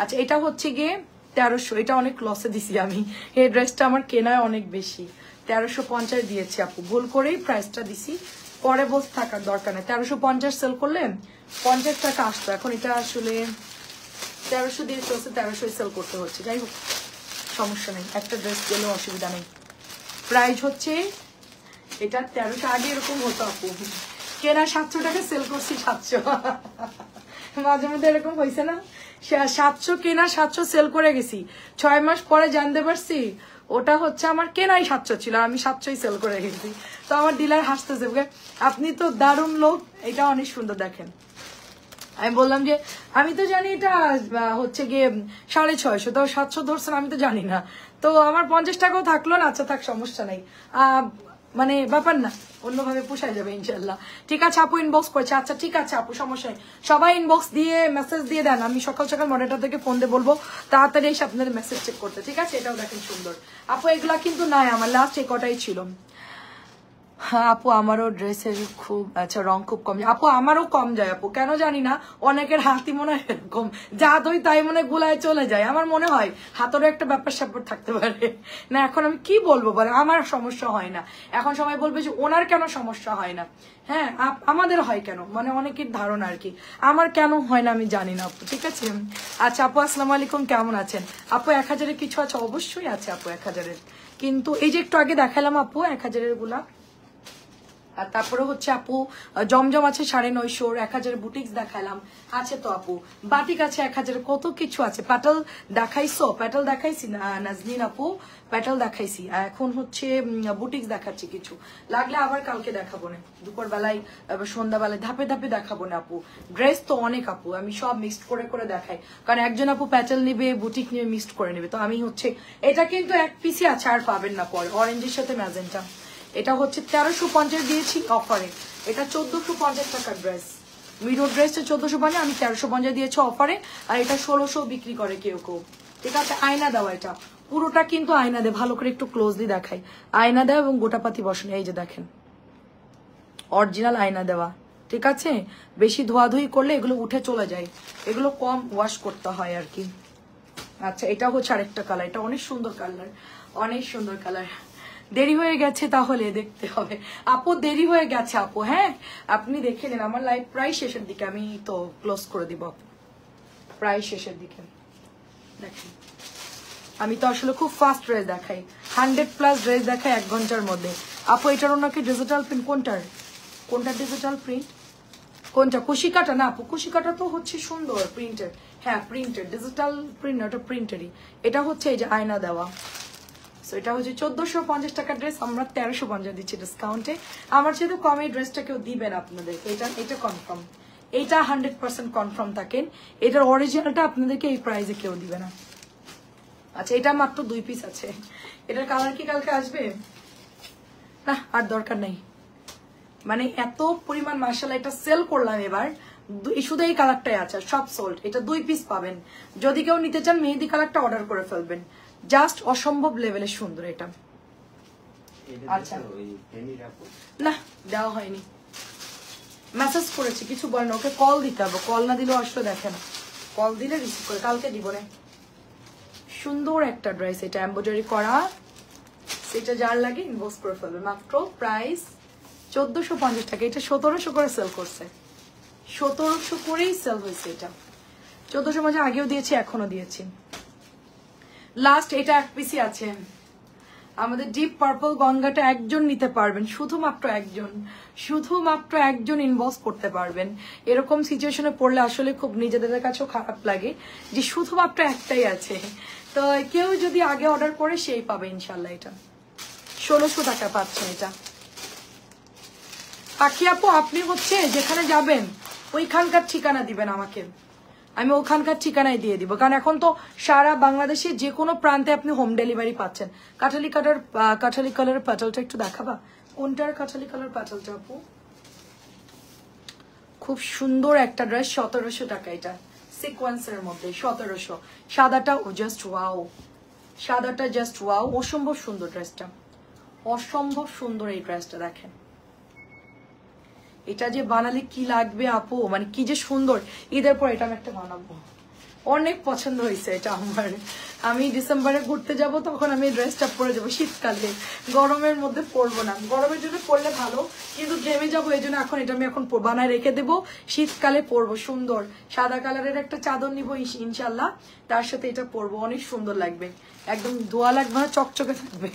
আচ্ছা এটা হচ্ছে গিয়ে 1300, এটা অনেক লসে দিছি আমি, এই ড্রেসটা আমার কেনায় অনেক বেশি, 1350 দিয়েছি আপু, ভুল করেই প্রাইসটা দিছি, পরে বসে থাকার দরকার নেই, 1350 সেল করলে 50 টাকা আসতো, এখন এটা আসলে 1300 দিয়ে চলছে, 1300 সেল করতে হচ্ছে, যাই হোক সমস্যা নেই, একটা ড্রেস গেলেও অসুবিধা নেই। প্রাইস হচ্ছে এটা 1300, আগে এরকম হতো আপু, কেনা 700 টাকা সেল করছি 700, মাঝে মধ্যে এরকম হয়েছে না, 700 কেনা 700 সেল করে গেছি, 6 মাস পরে জানতে পারছি ওটা হচ্ছে আমার কেনাই 700 ছিল, আমি 700ই সেল করে গেছি, তো আমার ডিলার হাসতেছে, আপনি তো দারুণ লোক, এটা অনেক সুন্দর দেখেন। আমি বললাম যে আমি তো জানি এটা হচ্ছে গিয়ে 650, তো 700 ধরছেন, আমি তো জানি না, তো আমার 50 টাকাও থাকলো না, আচ্ছা থাক সমস্যা নাই, মানে ব্যাপার না, অন্যভাবে পোষায় যাবে ইনশাল্লাহ। ঠিক আছে আপু ইনবক্স করছে, আচ্ছা ঠিক আছে আপু সমস্যা নেই, সবাই ইনবক্স দিয়ে মেসেজ দিয়ে দেন, আমি সকাল সকাল মডারেটর থেকে ফোন দিয়ে বলবো তাড়াতাড়ি এসে আপনাদের মেসেজ চেক করতে, ঠিক আছে। এটাও দেখেন সুন্দর আপু, এগুলা কিন্তু নাই আমার, লাস্ট এই কটাই ছিল। হ্যাঁ আপু আমারও ড্রেসের খুব আচ্ছা রং খুব কম যায় আপু, আমারও কম যায় আপু, কেন জানি না, অনেকের হাতই মনে হয় এরকম, যা ধই তাই মনে গোলায় চলে যায়, আমার মনে হয় হাতেরও একটা ব্যাপার স্যাপার থাকতে পারে না, এখন আমি কি বলবো বলে, আমার সমস্যা হয় না, এখন সবাই বলবে যে ওনার কেন সমস্যা হয় না, হ্যাঁ আমাদের হয় কেন, মানে অনেকের ধারণা আর কি, আমার কেন হয় না আমি জানি না আপু, ঠিক আছে। আচ্ছা আপু আসসালামু আলাইকুম, কেমন আছেন আপু? 1000-এর কিছু আছে? অবশ্যই আছে আপু 1000-এর, কিন্তু এই যে একটু আগে দেখালাম আপু 1000-এর গুলা, আর তারপরে হচ্ছে আপু জমজম আছে 950, 1000 বুটিক্স দেখালাম, আছে তো আপু বাটিক আছে 1000, কত কিছু আছে, প্যাটেল দেখাইছো, প্যাটেল দেখাইছি না নাজনীন আপু, প্যাটেল দেখাইছি, এখন হচ্ছে বুটিক্স দেখাচ্ছি, কিছু লাগলে আবার কালকে দেখাবো না, দুপুর বেলায় সন্ধ্যাবেলায় ধাপে ধাপে দেখাবো না আপু, ড্রেস তো অনেক আপু, আমি সব মিক্সড করে করে দেখাই, কারণ একজন আপু প্যাটেল নিবে, বুটিক নিবে, মিক্সড করে নেবে, তো আমি হচ্ছে এটা কিন্তু এক পিসি আছে, আর পাবেন না পরে, অরেঞ্জের সাথে ম্যাজেন্টা, এটা হচ্ছে 1350 দিয়েছি অফারে, এটা 1450 টাকার ড্রেস, মিরর ড্রেসটা 1450, আমি 1350 দিয়েছি অফারে, আর এটা 1600 বিক্রি করে কেউ কেউ, ঠিক আছে। আয়না দেওয়া, এটা পুরোটা কিন্তু আয়না দেয়, ভালো করে একটু ক্লোজলি দেখাই, আয়না দেওয়া এবং গোটাপাতি বসানো, এই যে দেখেন অরিজিনাল আয়না দেওয়া, ঠিক আছে। বেশি ধোয়াধুয়ি করলে এগুলো উঠে চলে যায়, এগুলো কম ওয়াশ করতে হয় আর কি। আচ্ছা এটা হচ্ছে আরেকটা কালার, এটা অনেক সুন্দর কালার, অনেক সুন্দর কালার। দেরি হয়ে গেছে তাহলে দেখতে হবে আপু, দেরি হয়ে গেছে আপু, হ্যাঁ আপনি দেখে নেন, আমার লাইভ প্রায় শেষের দিকে, আমি তো ক্লোজ করে দিব আপু, প্রায় শেষের দিকে দেখেন, আমি তো আসলে খুব ফাস্ট ড্রেস দেখাই, 100+ ড্রেস দেখাই 1 ঘন্টার মধ্যে আপু। এটার ওনাকে ডিজিটাল প্রিন্ট, কোনটার ডিজিটাল প্রিন্ট, কোনটা কুশিকাটা? না আপু কুশিকাটা তো হচ্ছে সুন্দর প্রিন্টেড, হ্যাঁ প্রিন্টেড, ডিজিটাল প্রিন্ট, ওটা প্রিন্টেরই। এটা হচ্ছে এই যে আয়না দেওয়া। সো এটা হচ্ছে 1450 টাকার ড্রেস, আমরা 1350 দিচ্ছি ডিসকাউন্টে। আমার যেহেতু কম এই ড্রেসটা কেউ দিবেন আপনাদের, এটা কনফার্ম, এটা 100% কনফার্ম থাকেন। এটার অরিজিনালটা আপনাদেরকে এই প্রাইসে কেউ দিবে না। আচ্ছা এটা মাত্র 2 পিস আছে, এটার কালার কি কালকে আসবে? না আর দরকার নাই, মানে এত পরিমাণ মাশাআল্লাহ এটা সেল করলাম এবার, শুধু এই কালারটাই আছে, সব সোল্ড। এটা 2 পিস পাবেন, যদি কেউ নিতে চান মেহেদি কালারটা অর্ডার করে ফেলবেন, জাস্ট অসম্ভব লেভেলের সুন্দর এটা। আচ্ছা না দেওয়া হয়নি, মেসেজ করেছি, কিছু বলে না, ওকে কল দিতে হবে, কল না দিলেও আসলে দেখেন, কল দিলে রিসিভ করে, কালকে দিব না। সুন্দর একটা ড্রেস, এটা এমব্রয়ডারি করা, সেটা যার লাগে ইনবক্স করে ফেলবে। মাত্র প্রাইস 1450 টাকা, এটা 1700 করে সেল করছে, 1700 করেই সেল হয়েছে এটা। 1450 আগেও দিয়েছি, এখনো দিয়েছি। লাস্ট এটা এক পিসি আছে আমাদের ডিপ পার্পল গঙ্গাটা, একজন নিতে পারবেন, শুধুমাত্র একজন, শুধুমাত্র একজন ইনবক্স করতে পারবেন। এরকম সিচুয়েশনে পড়লে আসলে খুব নিজেদের কাছেও খারাপ লাগে যে শুধুমাত্র একটাই আছে, তো কেউ যদি আগে অর্ডার করে সেই পাবে ইনশাল্লাহ। এটা 1600 টাকা পাচ্ছেন এটা। পাখি আপু আপনি হচ্ছে যেখানে যাবেন ওইখানকার ঠিকানা দিবেন আমাকে, আমি ওখানকার ঠিকানায় দিয়ে দিব, কারণ এখন তো সারা বাংলাদেশে যে কোনো প্রান্তে আপনি হোম ডেলিভারি পাচ্ছেন। কাঠালি কালারের প্যাটেলটা একটু দেখাবা, কোনটার কাঠালি কালার প্যাটেলটা আপু? খুব সুন্দর একটা ড্রেস, 1700 টাকা এটা, সিকোয়েন্সের মধ্যে 1700। সাদাটা জাস্ট ওয়াও, সাদাটা জাস্ট ওয়াও, অসম্ভব সুন্দর ড্রেসটা, অসম্ভব সুন্দর এই ড্রেসটা দেখেন। এটা যে বানালে কি লাগবে আপু, মানে কি যে সুন্দর। ঈদের পর এটা আমি একটা বানাবো, অনেক পছন্দ হয়েছে এটা আমার। আমি ডিসেম্বরে ঘুরতে যাব, তখন আমি ড্রেসটা পরে যাবো, শীতকালে গরমের মধ্যে পরবো না, গরমের জন্য পরলে ভালো কিন্তু ঘেমে যাবো, এই জন্য এখন এটা আমি এখন বানায় রেখে দেবো, শীতকালে পরবো। সুন্দর সাদা কালারের একটা চাদর নিবো ইনশাল্লাহ, তার সাথে এটা পরবো, অনেক সুন্দর লাগবে, একদম ধোয়া লাগবে না, চকচকে থাকবে,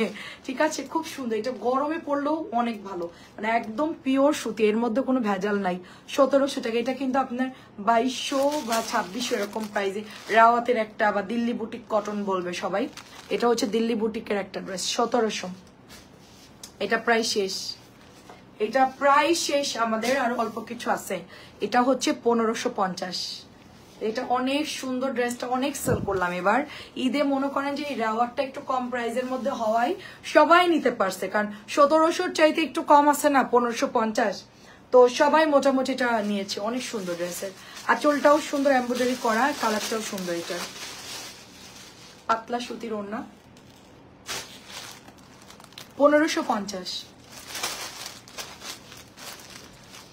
ঠিক আছে, খুব সুন্দর। এটা গরমে পরলেও অনেক ভালো, মানে একদম পিওর সুতি, এর মধ্যে কোনো ভেজাল নাই। 1700 টাকা, এটা কিন্তু আপনার 2200 বা 2600 এরকম প্রাইসে, রাওয়াতের একটা বা দিল্লি বুটিক কটন বলবে সবাই, এটা হচ্ছে দিল্লি বুটিকের একটা ড্রেস, 1700। এটা প্রায় শেষ, এটা প্রায় শেষ, আমাদের আর অল্প কিছু আছে। এটা হচ্ছে 1550, এটা অনেক সুন্দর ড্রেসটা, অনেক সেল করলাম এবার ঈদে। মনে করেন যে এই রাওয়ারটা একটু কম প্রাইসের মধ্যে হওয়ায় সবাই নিতে পারছে, কারণ 1700 চাইতে একটু কম আছে না, 1550, তো সবাই মোটামুটি এটা নিয়েছে। অনেক সুন্দর ড্রেসের, আঁচলটাও সুন্দর এমব্রয়ডারি করা, কালারটাও সুন্দর, এটা পাতলা সুতির ওড়না, 1550,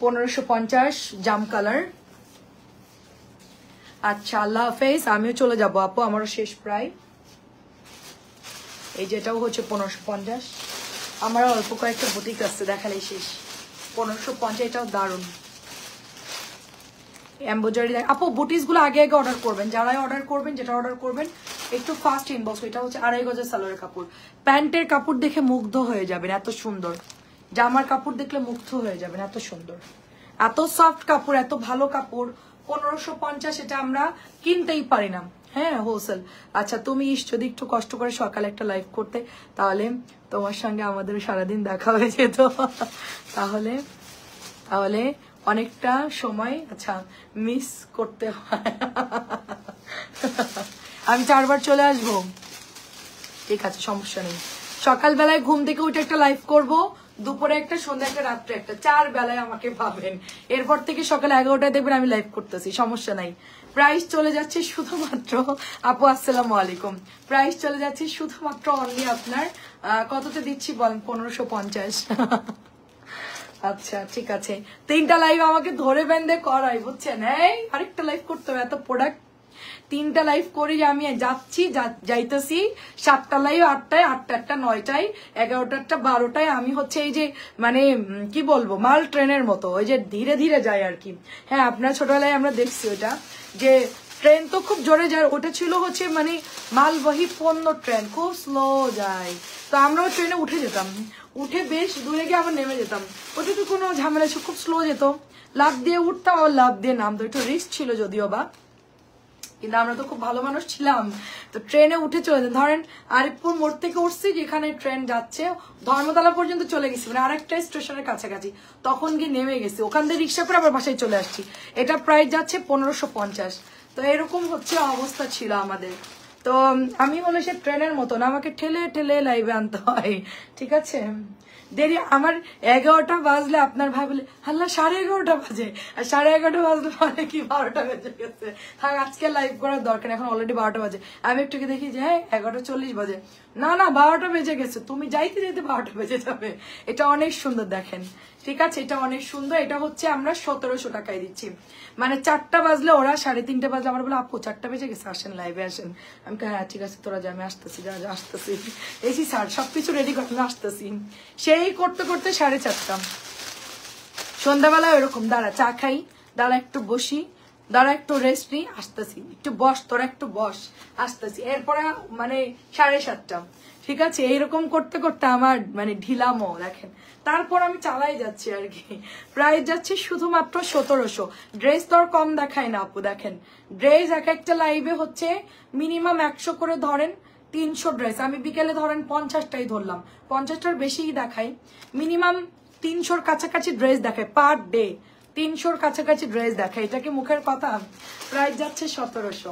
1550 জাম কালার। আচ্ছা আল্লাহ হাফেজ, আমিও চলে যাবো আপু, আমারও শেষ প্রায়। এই যেটাও হচ্ছে 1550, আমার অল্প কয়েকটা বুটিক আছে, দেখালেই শেষ। 1550, এটাও দারুণ এমব্রয়ডারি। আপু বুটিস গুলো আগে আগে অর্ডার করবেন, যারাই অর্ডার করবেন, যেটা অর্ডার করবেন একটু ফাস্ট ইনবক্স। এটা হচ্ছে 2.5 গজের সালোয়ারের কাপড়, প্যান্টের কাপড় দেখে মুগ্ধ হয়ে যাবেন, এত সুন্দর। জামার কাপড় দেখলে মুগ্ধ হয়ে যাবেন, এত সুন্দর, এত সফট কাপড়, এত ভালো কাপড়। 1550, এটা আমরা কিনতেই পারি না, হ্যাঁ হোলসেল। আচ্ছা তুমি যদি একটু কষ্ট করে সকালে একটা লাইভ করতে, তাহলে তোমার সঙ্গে আমাদের সারাদিন দেখা হয়ে যেত, তাহলে তাহলে অনেকটা সময় আচ্ছা মিস করতে হয়। আমি 4 বার চলে আসবো, ঠিক আছে সমস্যা নেই। সকালবেলায় ঘুম থেকে উঠে একটা লাইভ করব, দুপুরে একটা, সন্ধ্যা একটা, রাত্রে একটা, 4 বেলায় আমাকে পাবেন। এরপর থেকে সকাল 11টায় দেখবেন আমি লাইভ করতেছি, সমস্যা নাই। প্রাইস চলে যাচ্ছে শুধুমাত্র আপু আসসালামু আলাইকুম, প্রাইস চলে যাচ্ছে শুধুমাত্র অনলি আপনার কততে দিচ্ছি বলেন, 1550। আচ্ছা ঠিক আছে, 3টা লাইভ আমাকে ধরে বেঁধে করাই, বুঝছেন? এই আরেকটা লাইভ করতে হবে, এত প্রোডাক্ট। 3টা লাইভ করি, আমি যাচ্ছি যাইতেছি, 7টা লাইভ, 8টায়, 8টা, 9টায়, 11টা, 12টায়। আমি হচ্ছে এই যে মানে কি বলবো, মাল ট্রেনের মতো, ওই যে ধীরে ধীরে যায় আর কি। হ্যাঁ আপনার ছোটবেলায় আমরা দেখছি ওটা, যে ট্রেন তো খুব জোরে যায়, ওটা ছিল হচ্ছে মানে মালবাহী পণ্য ট্রেন, খুব স্লো যায়, তো আমরাও ট্রেনে উঠে যেতাম, উঠে বেশ দূরে গিয়ে আবার নেমে যেতাম। ওটা তো কোনো ঝামেলা ছিল, খুব স্লো যেত, লাফ দিয়ে উঠতাম আবার লাফ দিয়ে নামতো, একটু রিস্ক ছিল যদিও বা, কিন্তু আমরা তো খুব ভালো মানুষ ছিলাম। তো ট্রেনে উঠে চলে যেতাম, ধরেন আরিফপুর মোড় থেকে উঠছি, যেখানে ট্রেন যাচ্ছে ধর্মতলা পর্যন্ত চলে গেছি, মানে আরেকটা স্টেশনের কাছাকাছি, তখন গিয়ে নেমে গেছি, ওখান থেকে রিক্সা করে আবার বাসায় চলে আসছি। এটা প্রাইস যাচ্ছে 1550। তো এরকম হচ্ছে অবস্থা ছিল আমাদের। তো আমি হলো সে ট্রেনের মতন, আমাকে ঠেলে ঠেলে লাইভে আনতে হয়, ঠিক আছে। দেরি আমার 11টা বাজলে আপনার ভাই বলে হাল্লা 11:30 বাজে, আর 11:30 বাজলে মানে কি 12টা বেজে গেছে, থাক আজকে লাইভ করার দরকার, এখন অলরেডি 12টা বাজে। আমি একটু দেখি যে হ্যাঁ 11:40 বাজে, না 12টা বেজে গেছে, তুমি যাইতে যাইতে 12টা বেজে যাবে। এটা অনেক সুন্দর দেখেন, ঠিক আছে, এটা অনেক সুন্দর। এটা হচ্ছে আমরা 1700 টাকায় দিচ্ছি, মানে 4টা বাজলে ওরা 3:30 বাজলে আমার বলে আপু 4টা বেজে গেছে, আসেন লাইভে আসেন। আমি হ্যাঁ ঠিক আছে তোরা যা, আমি আসতেছি, যা আসতেছি, এসি স্যার সবকিছু রেডি করে আসতেছি। সেই করতে করতে 4:30, সন্ধ্যাবেলায় ওরকম দাঁড়া চা খাই, দাঁড়া একটু বসি, দাঁড়া একটু রেস্ট নিই, আসতেছি, একটু বস তোরা একটু বস, আসতেছি, এরপরে মানে 7:30, ঠিক আছে। এইরকম করতে করতে আমার মানে ঢিলামও দেখেন, তারপর আমি চালাই যাচ্ছি আর কি। প্রাইস যাচ্ছে শুধুমাত্র 1700। ড্রেস তো আর কম দেখায় না আপু, দেখেন ড্রেস এক একটা লাইভে হচ্ছে মিনিমাম 100 করে ধরেন 300 ড্রেস, আমি বিকেলে ধরেন 50টাই ধরলাম, 50টার বেশিই দেখাই, মিনিমাম 300-র কাছাকাছি ড্রেস দেখায় পার ডে, 300-র কাছাকাছি ড্রেস দেখায়, এটা কি মুখের কথা। প্রাইস যাচ্ছে 1700।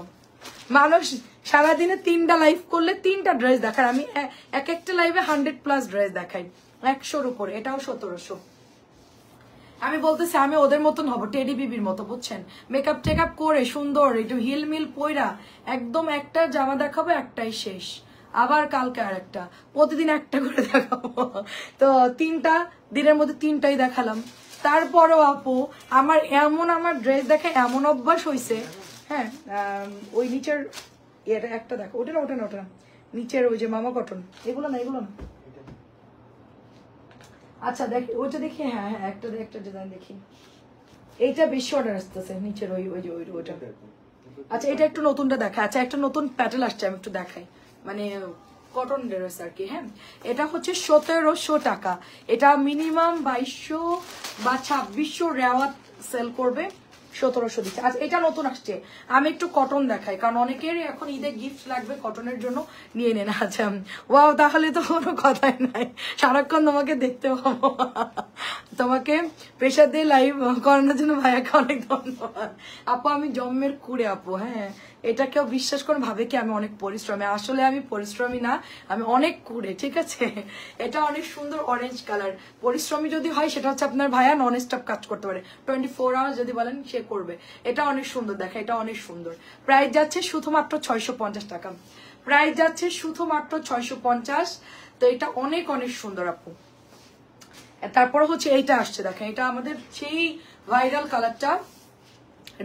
মানুষ সারাদিনে 3টা লাইভ করলে 3টা ড্রেস দেখার, আমি এক একটা লাইভে 100+ ড্রেস দেখাই, 100-র উপরে, এটাও 1700। আমি বলতেছি আমি ওদের মতন হবো, টেডি বিবির মতো, বুঝছেন, মেকআপ টেকআপ করে সুন্দর একটু হিল মিল পইরা একদম একটা জামা দেখাবো, একটাই শেষ, আবার কালকে আর একটা, প্রতিদিন একটা করে দেখাবো। তো 3টা দিনের মধ্যে 3টাই দেখালাম। তারপরেও আপু আমার ড্রেস দেখে এমন অভ্যাস হয়েছে, হ্যাঁ ওই নিচের এটা একটা দেখো, ওটা না ওটা না ওটা না, নিচের ওই যে মামা কটন, এগুলো না এগুলো না, আচ্ছা দেখ ওইটা দেখি, হ্যাঁ হ্যাঁ একটা ডিজাইন দেখি, এইটা বেশি অর্ডার আসতেছে নিচের ওই ওই যে ওইটা। আচ্ছা এটা একটু নতুনটা দেখা, আচ্ছা একটা নতুন প্যাটার্ন আসছে, আমি একটু দেখাই, মানে কটন ড্রেস আর কি। হ্যাঁ এটা হচ্ছে 1700 টাকা, এটা মিনিমাম 2200 বা 2600 রেওয়াত সেল করবে, 1700 দিচ্ছে। আচ্ছা এটা নতুন আসছে, আমি একটু কটন দেখাই, কারণ অনেকেরই এখন ঈদে গিফট লাগবে, কটনের জন্য নিয়ে নেন। আচ্ছা ওয়াও, তাহলে তো কোনো কথাই নাই, সারাক্ষণ তোমাকে দেখতে পাবো, তোমাকে প্রেশার দিয়ে লাইভ করানোর জন্য ভাইয়াকে অনেক ধন্যবাদ আপু, আমি জন্মের কুড়ে আপু। হ্যাঁ এটা কেউ বিশ্বাস করে ভাবে কি আমি অনেক পরিশ্রমী, আসলে আমি পরিশ্রমী না, আমি অনেক কুড়ে, ঠিক আছে। এটা অনেক সুন্দর অরেঞ্জ কালার, পরিশ্রমী যদি হয় সেটা হচ্ছে আপনার ভাইয়া নন স্টপ কাজ করতে পারে, 24 আওয়ার্স যদি বলেন সে করবে। এটা অনেক সুন্দর দেখা, এটা অনেক সুন্দর। প্রাইস যাচ্ছে শুধুমাত্র 650 টাকা, প্রাইস যাচ্ছে শুধুমাত্র 650। তো এটা অনেক অনেক সুন্দর আপু। তারপরে হচ্ছে এইটা আসছে দেখেন, এটা আমাদের সেই ভাইরাল কালারটা,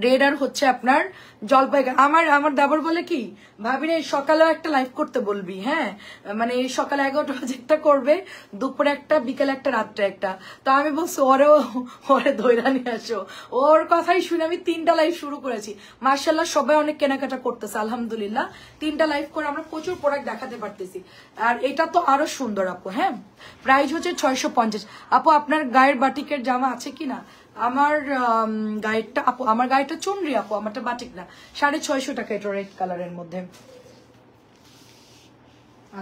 রেড আর হচ্ছে আপনার জলপাই। আমার দেবর বলে কি ভাবি রে সকালেও একটা লাইভ করতে বলবি, হ্যাঁ মানে সকালে 11টা বাজে একটা করবে, দুপুরে একটা, বিকেলে একটা, রাত্রে একটা। তো আমি বলছি ওরে ধৈর্য নিয়ে আসো, ওর কথাই শুনে আমি 3টা লাইভ শুরু করেছি। মার্শাল্লাহ সবাই অনেক কেনাকাটা করতেছে আলহামদুলিল্লাহ, 3টা লাইভ করে আমরা প্রচুর প্রোডাক্ট দেখাতে পারতেছি। আর এটা তো আরো সুন্দর আপু। হ্যাঁ প্রাইস হচ্ছে 650। আপু আপনার গায়ের বাটিকের জামা আছে কিনা? আমার গায়েরটা আপু, আমার গায়েরটা চুনরি আপু, আমারটা বাটিক না, 650 টাকা, এটা রেড কালারের মধ্যে।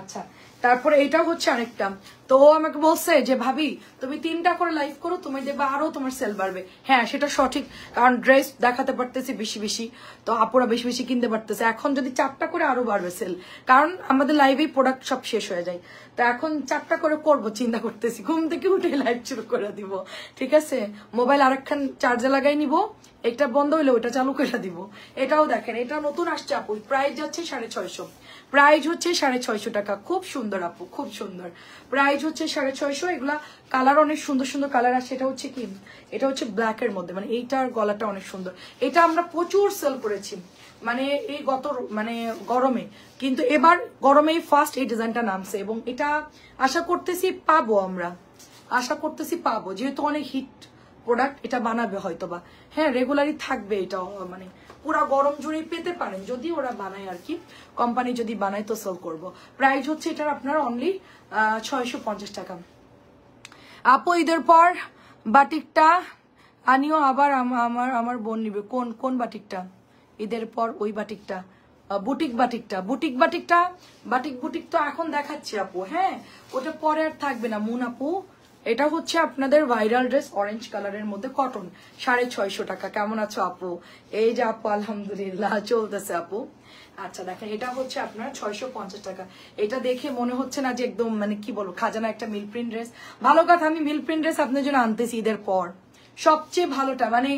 আচ্ছা তারপরে এটা হচ্ছে আরেকটা, তো আমাকে বলছে যে ভাবি তুমি 3টা করে লাইভ করো, তুমি দেখবে আরো তোমার সেল বাড়বে। হ্যাঁ সেটা সঠিক, কারণ ড্রেস দেখাতে পারতেছি বেশি বেশি, তো আপুরা বেশি বেশি কিনতে পারতেছে। এখন যদি 4টা করে আরো বাড়বে সেল, কারণ আমাদের লাইভেই প্রোডাক্ট সব শেষ হয়ে যায়। তো এখন 4টা করে করবো চিন্তা করতেছি, ঘুম থেকে উঠে লাইভ শুরু করে দিব, ঠিক আছে। মোবাইল আরেকখান চার্জে লাগাই নিব, এটা বন্ধ হইলে ওটা চালু করে দিব। এটাও দেখেন, এটা নতুন আসছে আপু, প্রাইস যাচ্ছে 650, প্রাইস হচ্ছে 650 টাকা, খুব সুন্দর আপু, খুব সুন্দর। প্রাইস হচ্ছে 650। এগুলা কালার অনেক সুন্দর সুন্দর কালার আছে। এটা হচ্ছে কি, এটা হচ্ছে ব্ল্যাক এর মধ্যে, মানে এইটার গলাটা অনেক সুন্দর, এটা আমরা প্রচুর সেল করেছি মানে এই মানে গরমে, কিন্তু এবার গরমেই ফার্স্ট এই ডিজাইনটা নামছে, এবং এটা আশা করতেছি পাবো, আমরা আশা করতেছি পাবো, যেহেতু অনেক হিট প্রোডাক্ট, এটা বানাবে হয়তোবা। হ্যাঁ রেগুলারই থাকবে, এটা মানে পুরা গরম জুড়েই পেতে পারেন যদি ওরা বানায় আর কি, কোম্পানি যদি বানায় তো সেল করবো। প্রাইস হচ্ছে এটার আপনার অনলি 650 টাকা। আপু ঈদের পর বাটিকটা আনিও আবার আমার বোন নিবে। কোন বাটিকটা? ঈদের পর ওই বাটিকটা, বুটিক বাটিকটা। বুটিক তো এখন দেখাচ্ছি আপু। হ্যাঁ, ওটা পরে আর থাকবে না মুন আপু। এটা হচ্ছে আপনাদের ভাইরাল ড্রেস অরেঞ্জ কালারের মধ্যে কটন, 650 টাকা। কেমন আছো আপু? এই যে আপু আলহামদুলিল্লাহ চলতেছে আপু। আচ্ছা দেখেন, এটা হচ্ছে আপনার 650 টাকা। এটা দেখে মনে হচ্ছে না যে একদম মানে কি বলবো খাজানা একটা মিল প্রিন্ট ড্রেস। ভালো কথা, আমি মিল প্রিন্ট ড্রেস আপনার জন্য আনতেছি ঈদের পর, সবচেয়ে ভালোটা। মানে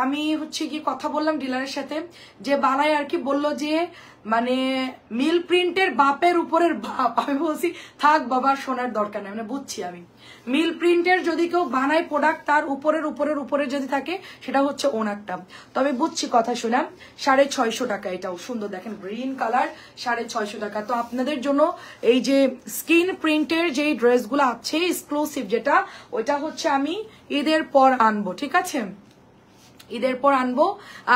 আমি হচ্ছে কি কথা বললাম ডিলারের সাথে, যে বানাই আর কি বললো যে মানে মিল প্রিন্টের বাপের উপরের বাপ। আমি বলছি থাক বাবা, শোনার দরকার নেই, মানে বুঝছি আমি। মিল প্রিন্টের যদি কেউ বানায় প্রোডাক্ট, তার উপরে যদি থাকে সেটা হচ্ছে ওনারটা। তবে বুঝছি কথা শুনাম। 650 টাকা। এটাও সুন্দর, দেখেন গ্রিন কালার, 650 টাকা। তো আপনাদের জন্য এই যে স্কিন প্রিন্টের যে ড্রেসগুলো আছে এক্সক্লুসিভ, যেটা ওইটা হচ্ছে আমি ঈদের পর আনবো, ঠিক আছে? ঈদের পর আনবো।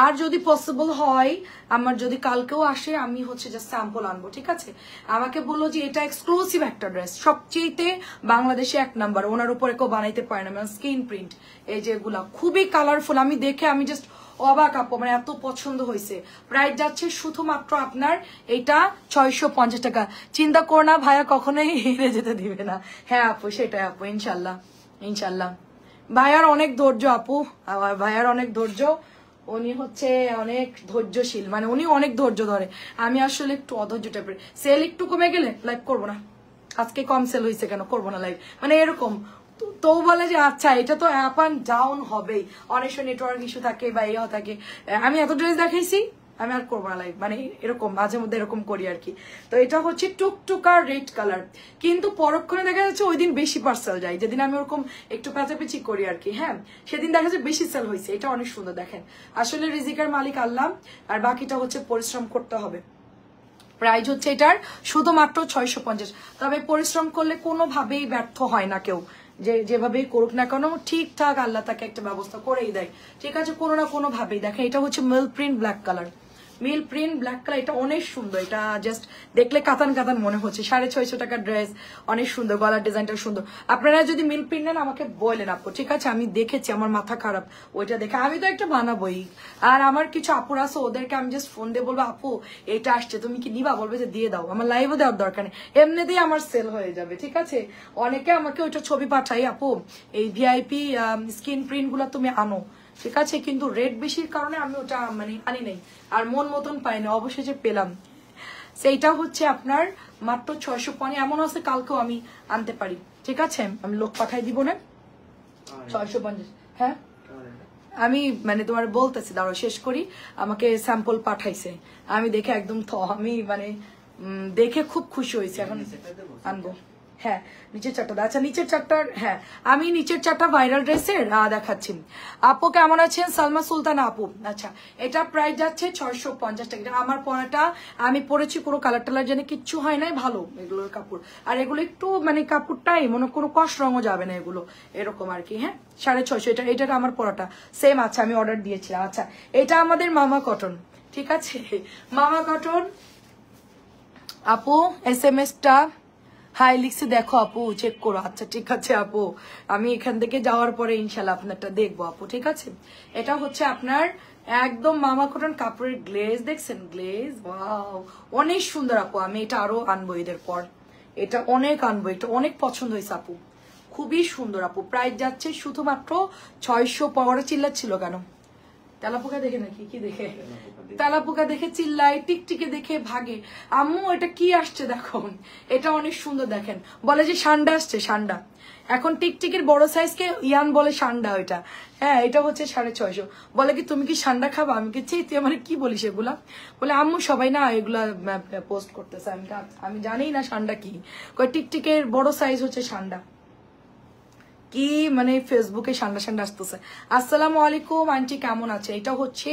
আর যদি পসিবল হয়, আমার যদি কালকেও আসে, আমি হচ্ছে জাস্ট স্যাম্পল আনবো, ঠিক আছে? আমাকে বললো যে এটা এক্সক্লুসিভ একটা ড্রেস, সবচেয়ে বাংলাদেশে 1 নাম্বার, ওনার উপরে কেউ বানাইতে পারে না। মানে স্কিন প্রিন্ট এই যেগুলা খুবই কালারফুল, আমি দেখে আমি জাস্ট অবাক আপু, মানে এত পছন্দ হয়েছে। প্রাইস যাচ্ছে শুধুমাত্র আপনার এটা 650 টাকা। চিন্তা করো না ভাইয়া কখনোই হেরে যেতে দিবে না। হ্যাঁ আপু, সেটাই আপু, ইনশাল্লাহ ইনশাল্লাহ। ভাইয়ার অনেক ধৈর্য আপু, ভাইয়ার অনেক ধৈর্য। উনি হচ্ছে অনেক ধৈর্যশীল, মানে উনি অনেক ধৈর্য ধরে। আমি আসলে একটু অধৈর্য টাইপের। সেল একটু কমে গেলে লাইভ করবো না, আজকে কম সেল হয়েছে কেন করবো না লাইভ, মানে এরকম। তো বলে যে আচ্ছা এটা তো আপ অ্যান্ড ডাউন হবেই, অনেক সময় নেটওয়ার্ক ইস্যু থাকে বা ইয়ে থাকে। আমি এত ড্রেস দেখাইছি, আমি আর করবো না লাইভ, মানে এরকম মাঝে মধ্যে এরকম করি আর কি। তো এটা হচ্ছে টুকটুকার রেড কালার, কিন্তু পরক্ষণে দেখা যাচ্ছে ওই দিন বেশি পার্সেল যায়, যেদিন আমি ওরকম একটু পেঁচাপেচি করি আর কি। হ্যাঁ, সেদিন দেখা যাচ্ছে বেশি সেল হয়েছে। এটা অনেক সুন্দর, দেখেন আসলে রিজিকের মালিক আল্লাহ, আর বাকিটা হচ্ছে পরিশ্রম করতে হবে। প্রাইস হচ্ছে এটার শুধুমাত্র 650। তবে পরিশ্রম করলে কোনোভাবেই ব্যর্থ হয় না কেউ, যেভাবেই করুক না কেন ঠিকঠাক আল্লাহ তাকে একটা ব্যবস্থা করেই দেয়, ঠিক আছে? কোনো না কোনো ভাবেই। দেখেন এটা হচ্ছে মিল প্রিন্ট ব্ল্যাক কালার, মিল প্রিন্ট ব্ল্যাক কালার। এটা অনেক সুন্দর, এটা জাস্ট দেখলে কাতান কাতান মনে হচ্ছে। 650 টাকার ড্রেস, অনেক সুন্দর, গলার ডিজাইনটা সুন্দর। আপনারা যদি মিল প্রিন্ট নেন আমাকে বললেন আপু, ঠিক আছে? আমি দেখেছি, আমার মাথা খারাপ ওইটা দেখে। আমি তো একটা বানাবোই, আর আমার কিছু আপুর আছে, ওদেরকে আমি জাস্ট ফোন দিয়ে বলবো আপু এটা আসছে, তুমি কি নিবা? বলবে যে দিয়ে দাও, আমার লাইভও দেওয়ার দরকার নেই, এমনিতেই আমার সেল হয়ে যাবে, ঠিক আছে? অনেকে আমাকে ওইটা ছবি পাঠাই, আপু এই ভিআইপি স্কিন প্রিন্ট গুলা তুমি আনো, ঠিক আছে? কিন্তু রেট বেশির কারণে আমি ওটা মানে আনি নাই, আর মন মতন পাই না, অবশেষে পেলাম। সেইটা হচ্ছে আপনার মাত্র 650। এমন আছে কালকেও আমি আনতে পারি, ঠিক আছে? আমি লোক পাঠাই দিব না। 650। হ্যাঁ, আমি মানে তোমার বলতেছি, দাঁড়াও শেষ করি। আমাকে স্যাম্পল পাঠাইছে, আমি দেখে একদম আমি মানে দেখে খুব খুশি হয়েছি। এখন আনবো। হ্যাঁ, নিচের চারটা। আচ্ছা নিচের চারটার, হ্যাঁ আমি নিচের চারটা ভাইরাল ড্রেসের দেখাচ্ছি। আপু কেমন আছেন? সালমা সুলতান আপু। আচ্ছা, এটা প্রাইস যাচ্ছে 650 টাকা। আমার পরাটা আমি পরেছি, পুরো কালার টালার জানি কিচ্ছু হয় নাই, ভালো এগুলোর কাপড়। আর এগুলো একটু মানে কাপড়টাই মনে কোনো কষ রঙও যাবে না, এগুলো এরকম আর কি। হ্যাঁ, 650। এটা আমার পরাটা সেম। আচ্ছা, আমি অর্ডার দিয়েছিলাম। আচ্ছা, এটা আমাদের মামা কটন, ঠিক আছে? মামা কটন আপু, SMS-টা হাই লিখছে, দেখো আপু চেক করো। আচ্ছা ঠিক আছে আপু, আমি এখান থেকে যাওয়ার পরে ইনশাল্লাহ আপনারটা দেখবো আপু, ঠিক আছে? এটা হচ্ছে আপনার একদম মামা কটন কাপড়ের গ্লেজ, দেখছেন গ্লেজ? ওয়াও, অনেক সুন্দর আপু। আমি এটা আরো আনবো ঈদের পর, এটা অনেক আনবো, এটা অনেক পছন্দ হয়েছে আপু, খুবই সুন্দর আপু। প্রাইস যাচ্ছে শুধুমাত্র 600। পাওয়ার চিল্লাচ্ছিল কেন? তেলাপোকা দেখে নাকি? কি দেখে? তেলাপোকা দেখে চিল্লায়, টিকটিকে দেখে ভাগে। আম্মু এটা কি আসছে দেখো, এটা অনেক সুন্দর, দেখেন বলে যে সান্ডা আসছে, সান্ডা। এখন টিকটিকের বড় সাইজকে ইয়ান বলে সান্ডা ওইটা। হ্যাঁ, এটা হচ্ছে 650। বলে কি তুমি কি সান্ডা খাবা? আমি কি তুই আমার কি বলিস এগুলা? বলে আম্মু সবাই না এগুলা পোস্ট করতেছে, আমি জানি না সান্ডা কি। টিকটিকের বড় সাইজ হচ্ছে সান্ডা। কি মানে ফেসবুকে সান্ডা সান্ডা আসতেছে। আসসালামু আলাইকুম আন্টি, কেমন আছে? এটা হচ্ছে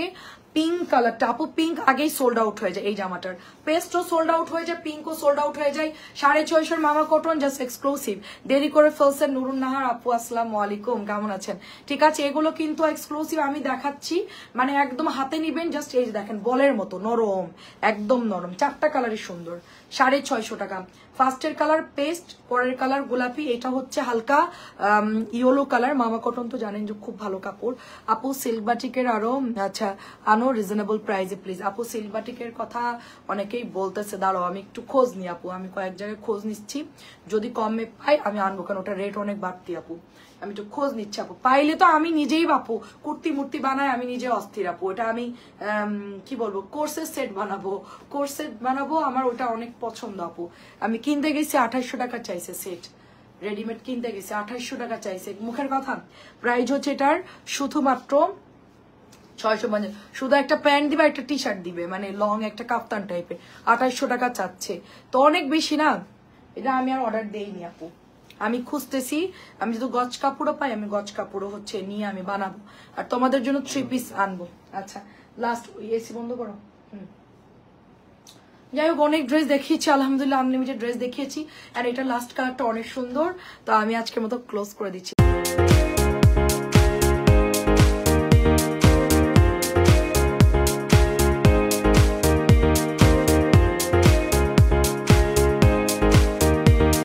পিঙ্ক কালারটা আপু, পিঙ্ক আগেই সোল্ড আউট হয়ে যায় এই জামাটার। পেস্টও সোল্ড আউট হয়ে যায়, পিঙ্কও সোল্ড আউট হয়ে যায়। 650 মামা কটন, জাস্ট এক্সক্লুসিভ। দেরি করে ফেলছেন নুরুন নাহার আপু, আসসালামু আলাইকুম, কেমন আছেন? ঠিক আছে, এগুলো কিন্তু এক্সক্লুসিভ আমি দেখাচ্ছি, মানে একদম হাতে নিবেন, জাস্ট এই যে দেখেন বলের মতো নরম, একদম নরম। 4টা কালারই সুন্দর, 650 টাকা। ফার্স্টের কালার পেস্ট, পরের কালার গোলাপি, এটা হচ্ছে হালকা ইয়েলো কালার। মামা কটন তো জানেন যে খুব ভালো কাপড়। আপু সিল্ক বাটিকের আরো আচ্ছা আনো রিজনেবল প্রাইসে প্লিজ। আপু সিল্ক বাটিকের কথা অনেকেই বলতেছে, দাঁড়াও আমি একটু খোঁজ নিই আপু, আমি কয়েক জায়গায় খোঁজ নিচ্ছি, যদি কমে পাই আমি আনবো, কারণ ওটা রেট অনেক বাড়তি আপু। আমি একটু খোঁজ নিচ্ছি আপু, পাইলে তো আমি নিজেই বাপু কুর্তি মূর্তি বানাই, আমি নিজে অস্থির আপু। ওটা আমি কি বলবো, কোর্সের সেট বানাবো, কোর্স সেট বানাবো, আমার ওটা অনেক পছন্দ আপু। আমি কিনতে গেছি 2800 টাকা চাইছে সেট, রেডিমেড কিনতে গেছি 2800 টাকা চাইছে, মুখের কথা। প্রাইস হচ্ছে এটার শুধুমাত্র 650, শুধু একটা প্যান্ট দিবে, একটা টি শার্ট দিবে, মানে লং একটা কাপ্তান টাইপের, 2800 টাকা চাচ্ছে, তো অনেক বেশি না। এটা আমি আর অর্ডার দেইনি আপু, আমি খুঁজতেছি, আমি যদি গজ কাপড়ও পাই আমি গজ কাপড়ও হচ্ছে নিয়ে আমি বানাবো, আর তোমাদের জন্য 3 পিস আনবো। আচ্ছা লাস্ট এসি বন্ধ করো। যাই হোক, অনেক ড্রেস দেখিয়েছি আলহামদুলিল্লাহ, আনলিমিটেড ড্রেস দেখিয়েছি, আর এটা লাস্ট কালারটা অনেক সুন্দর। তো আমি আজকের মতো ক্লোজ করে দিচ্ছি।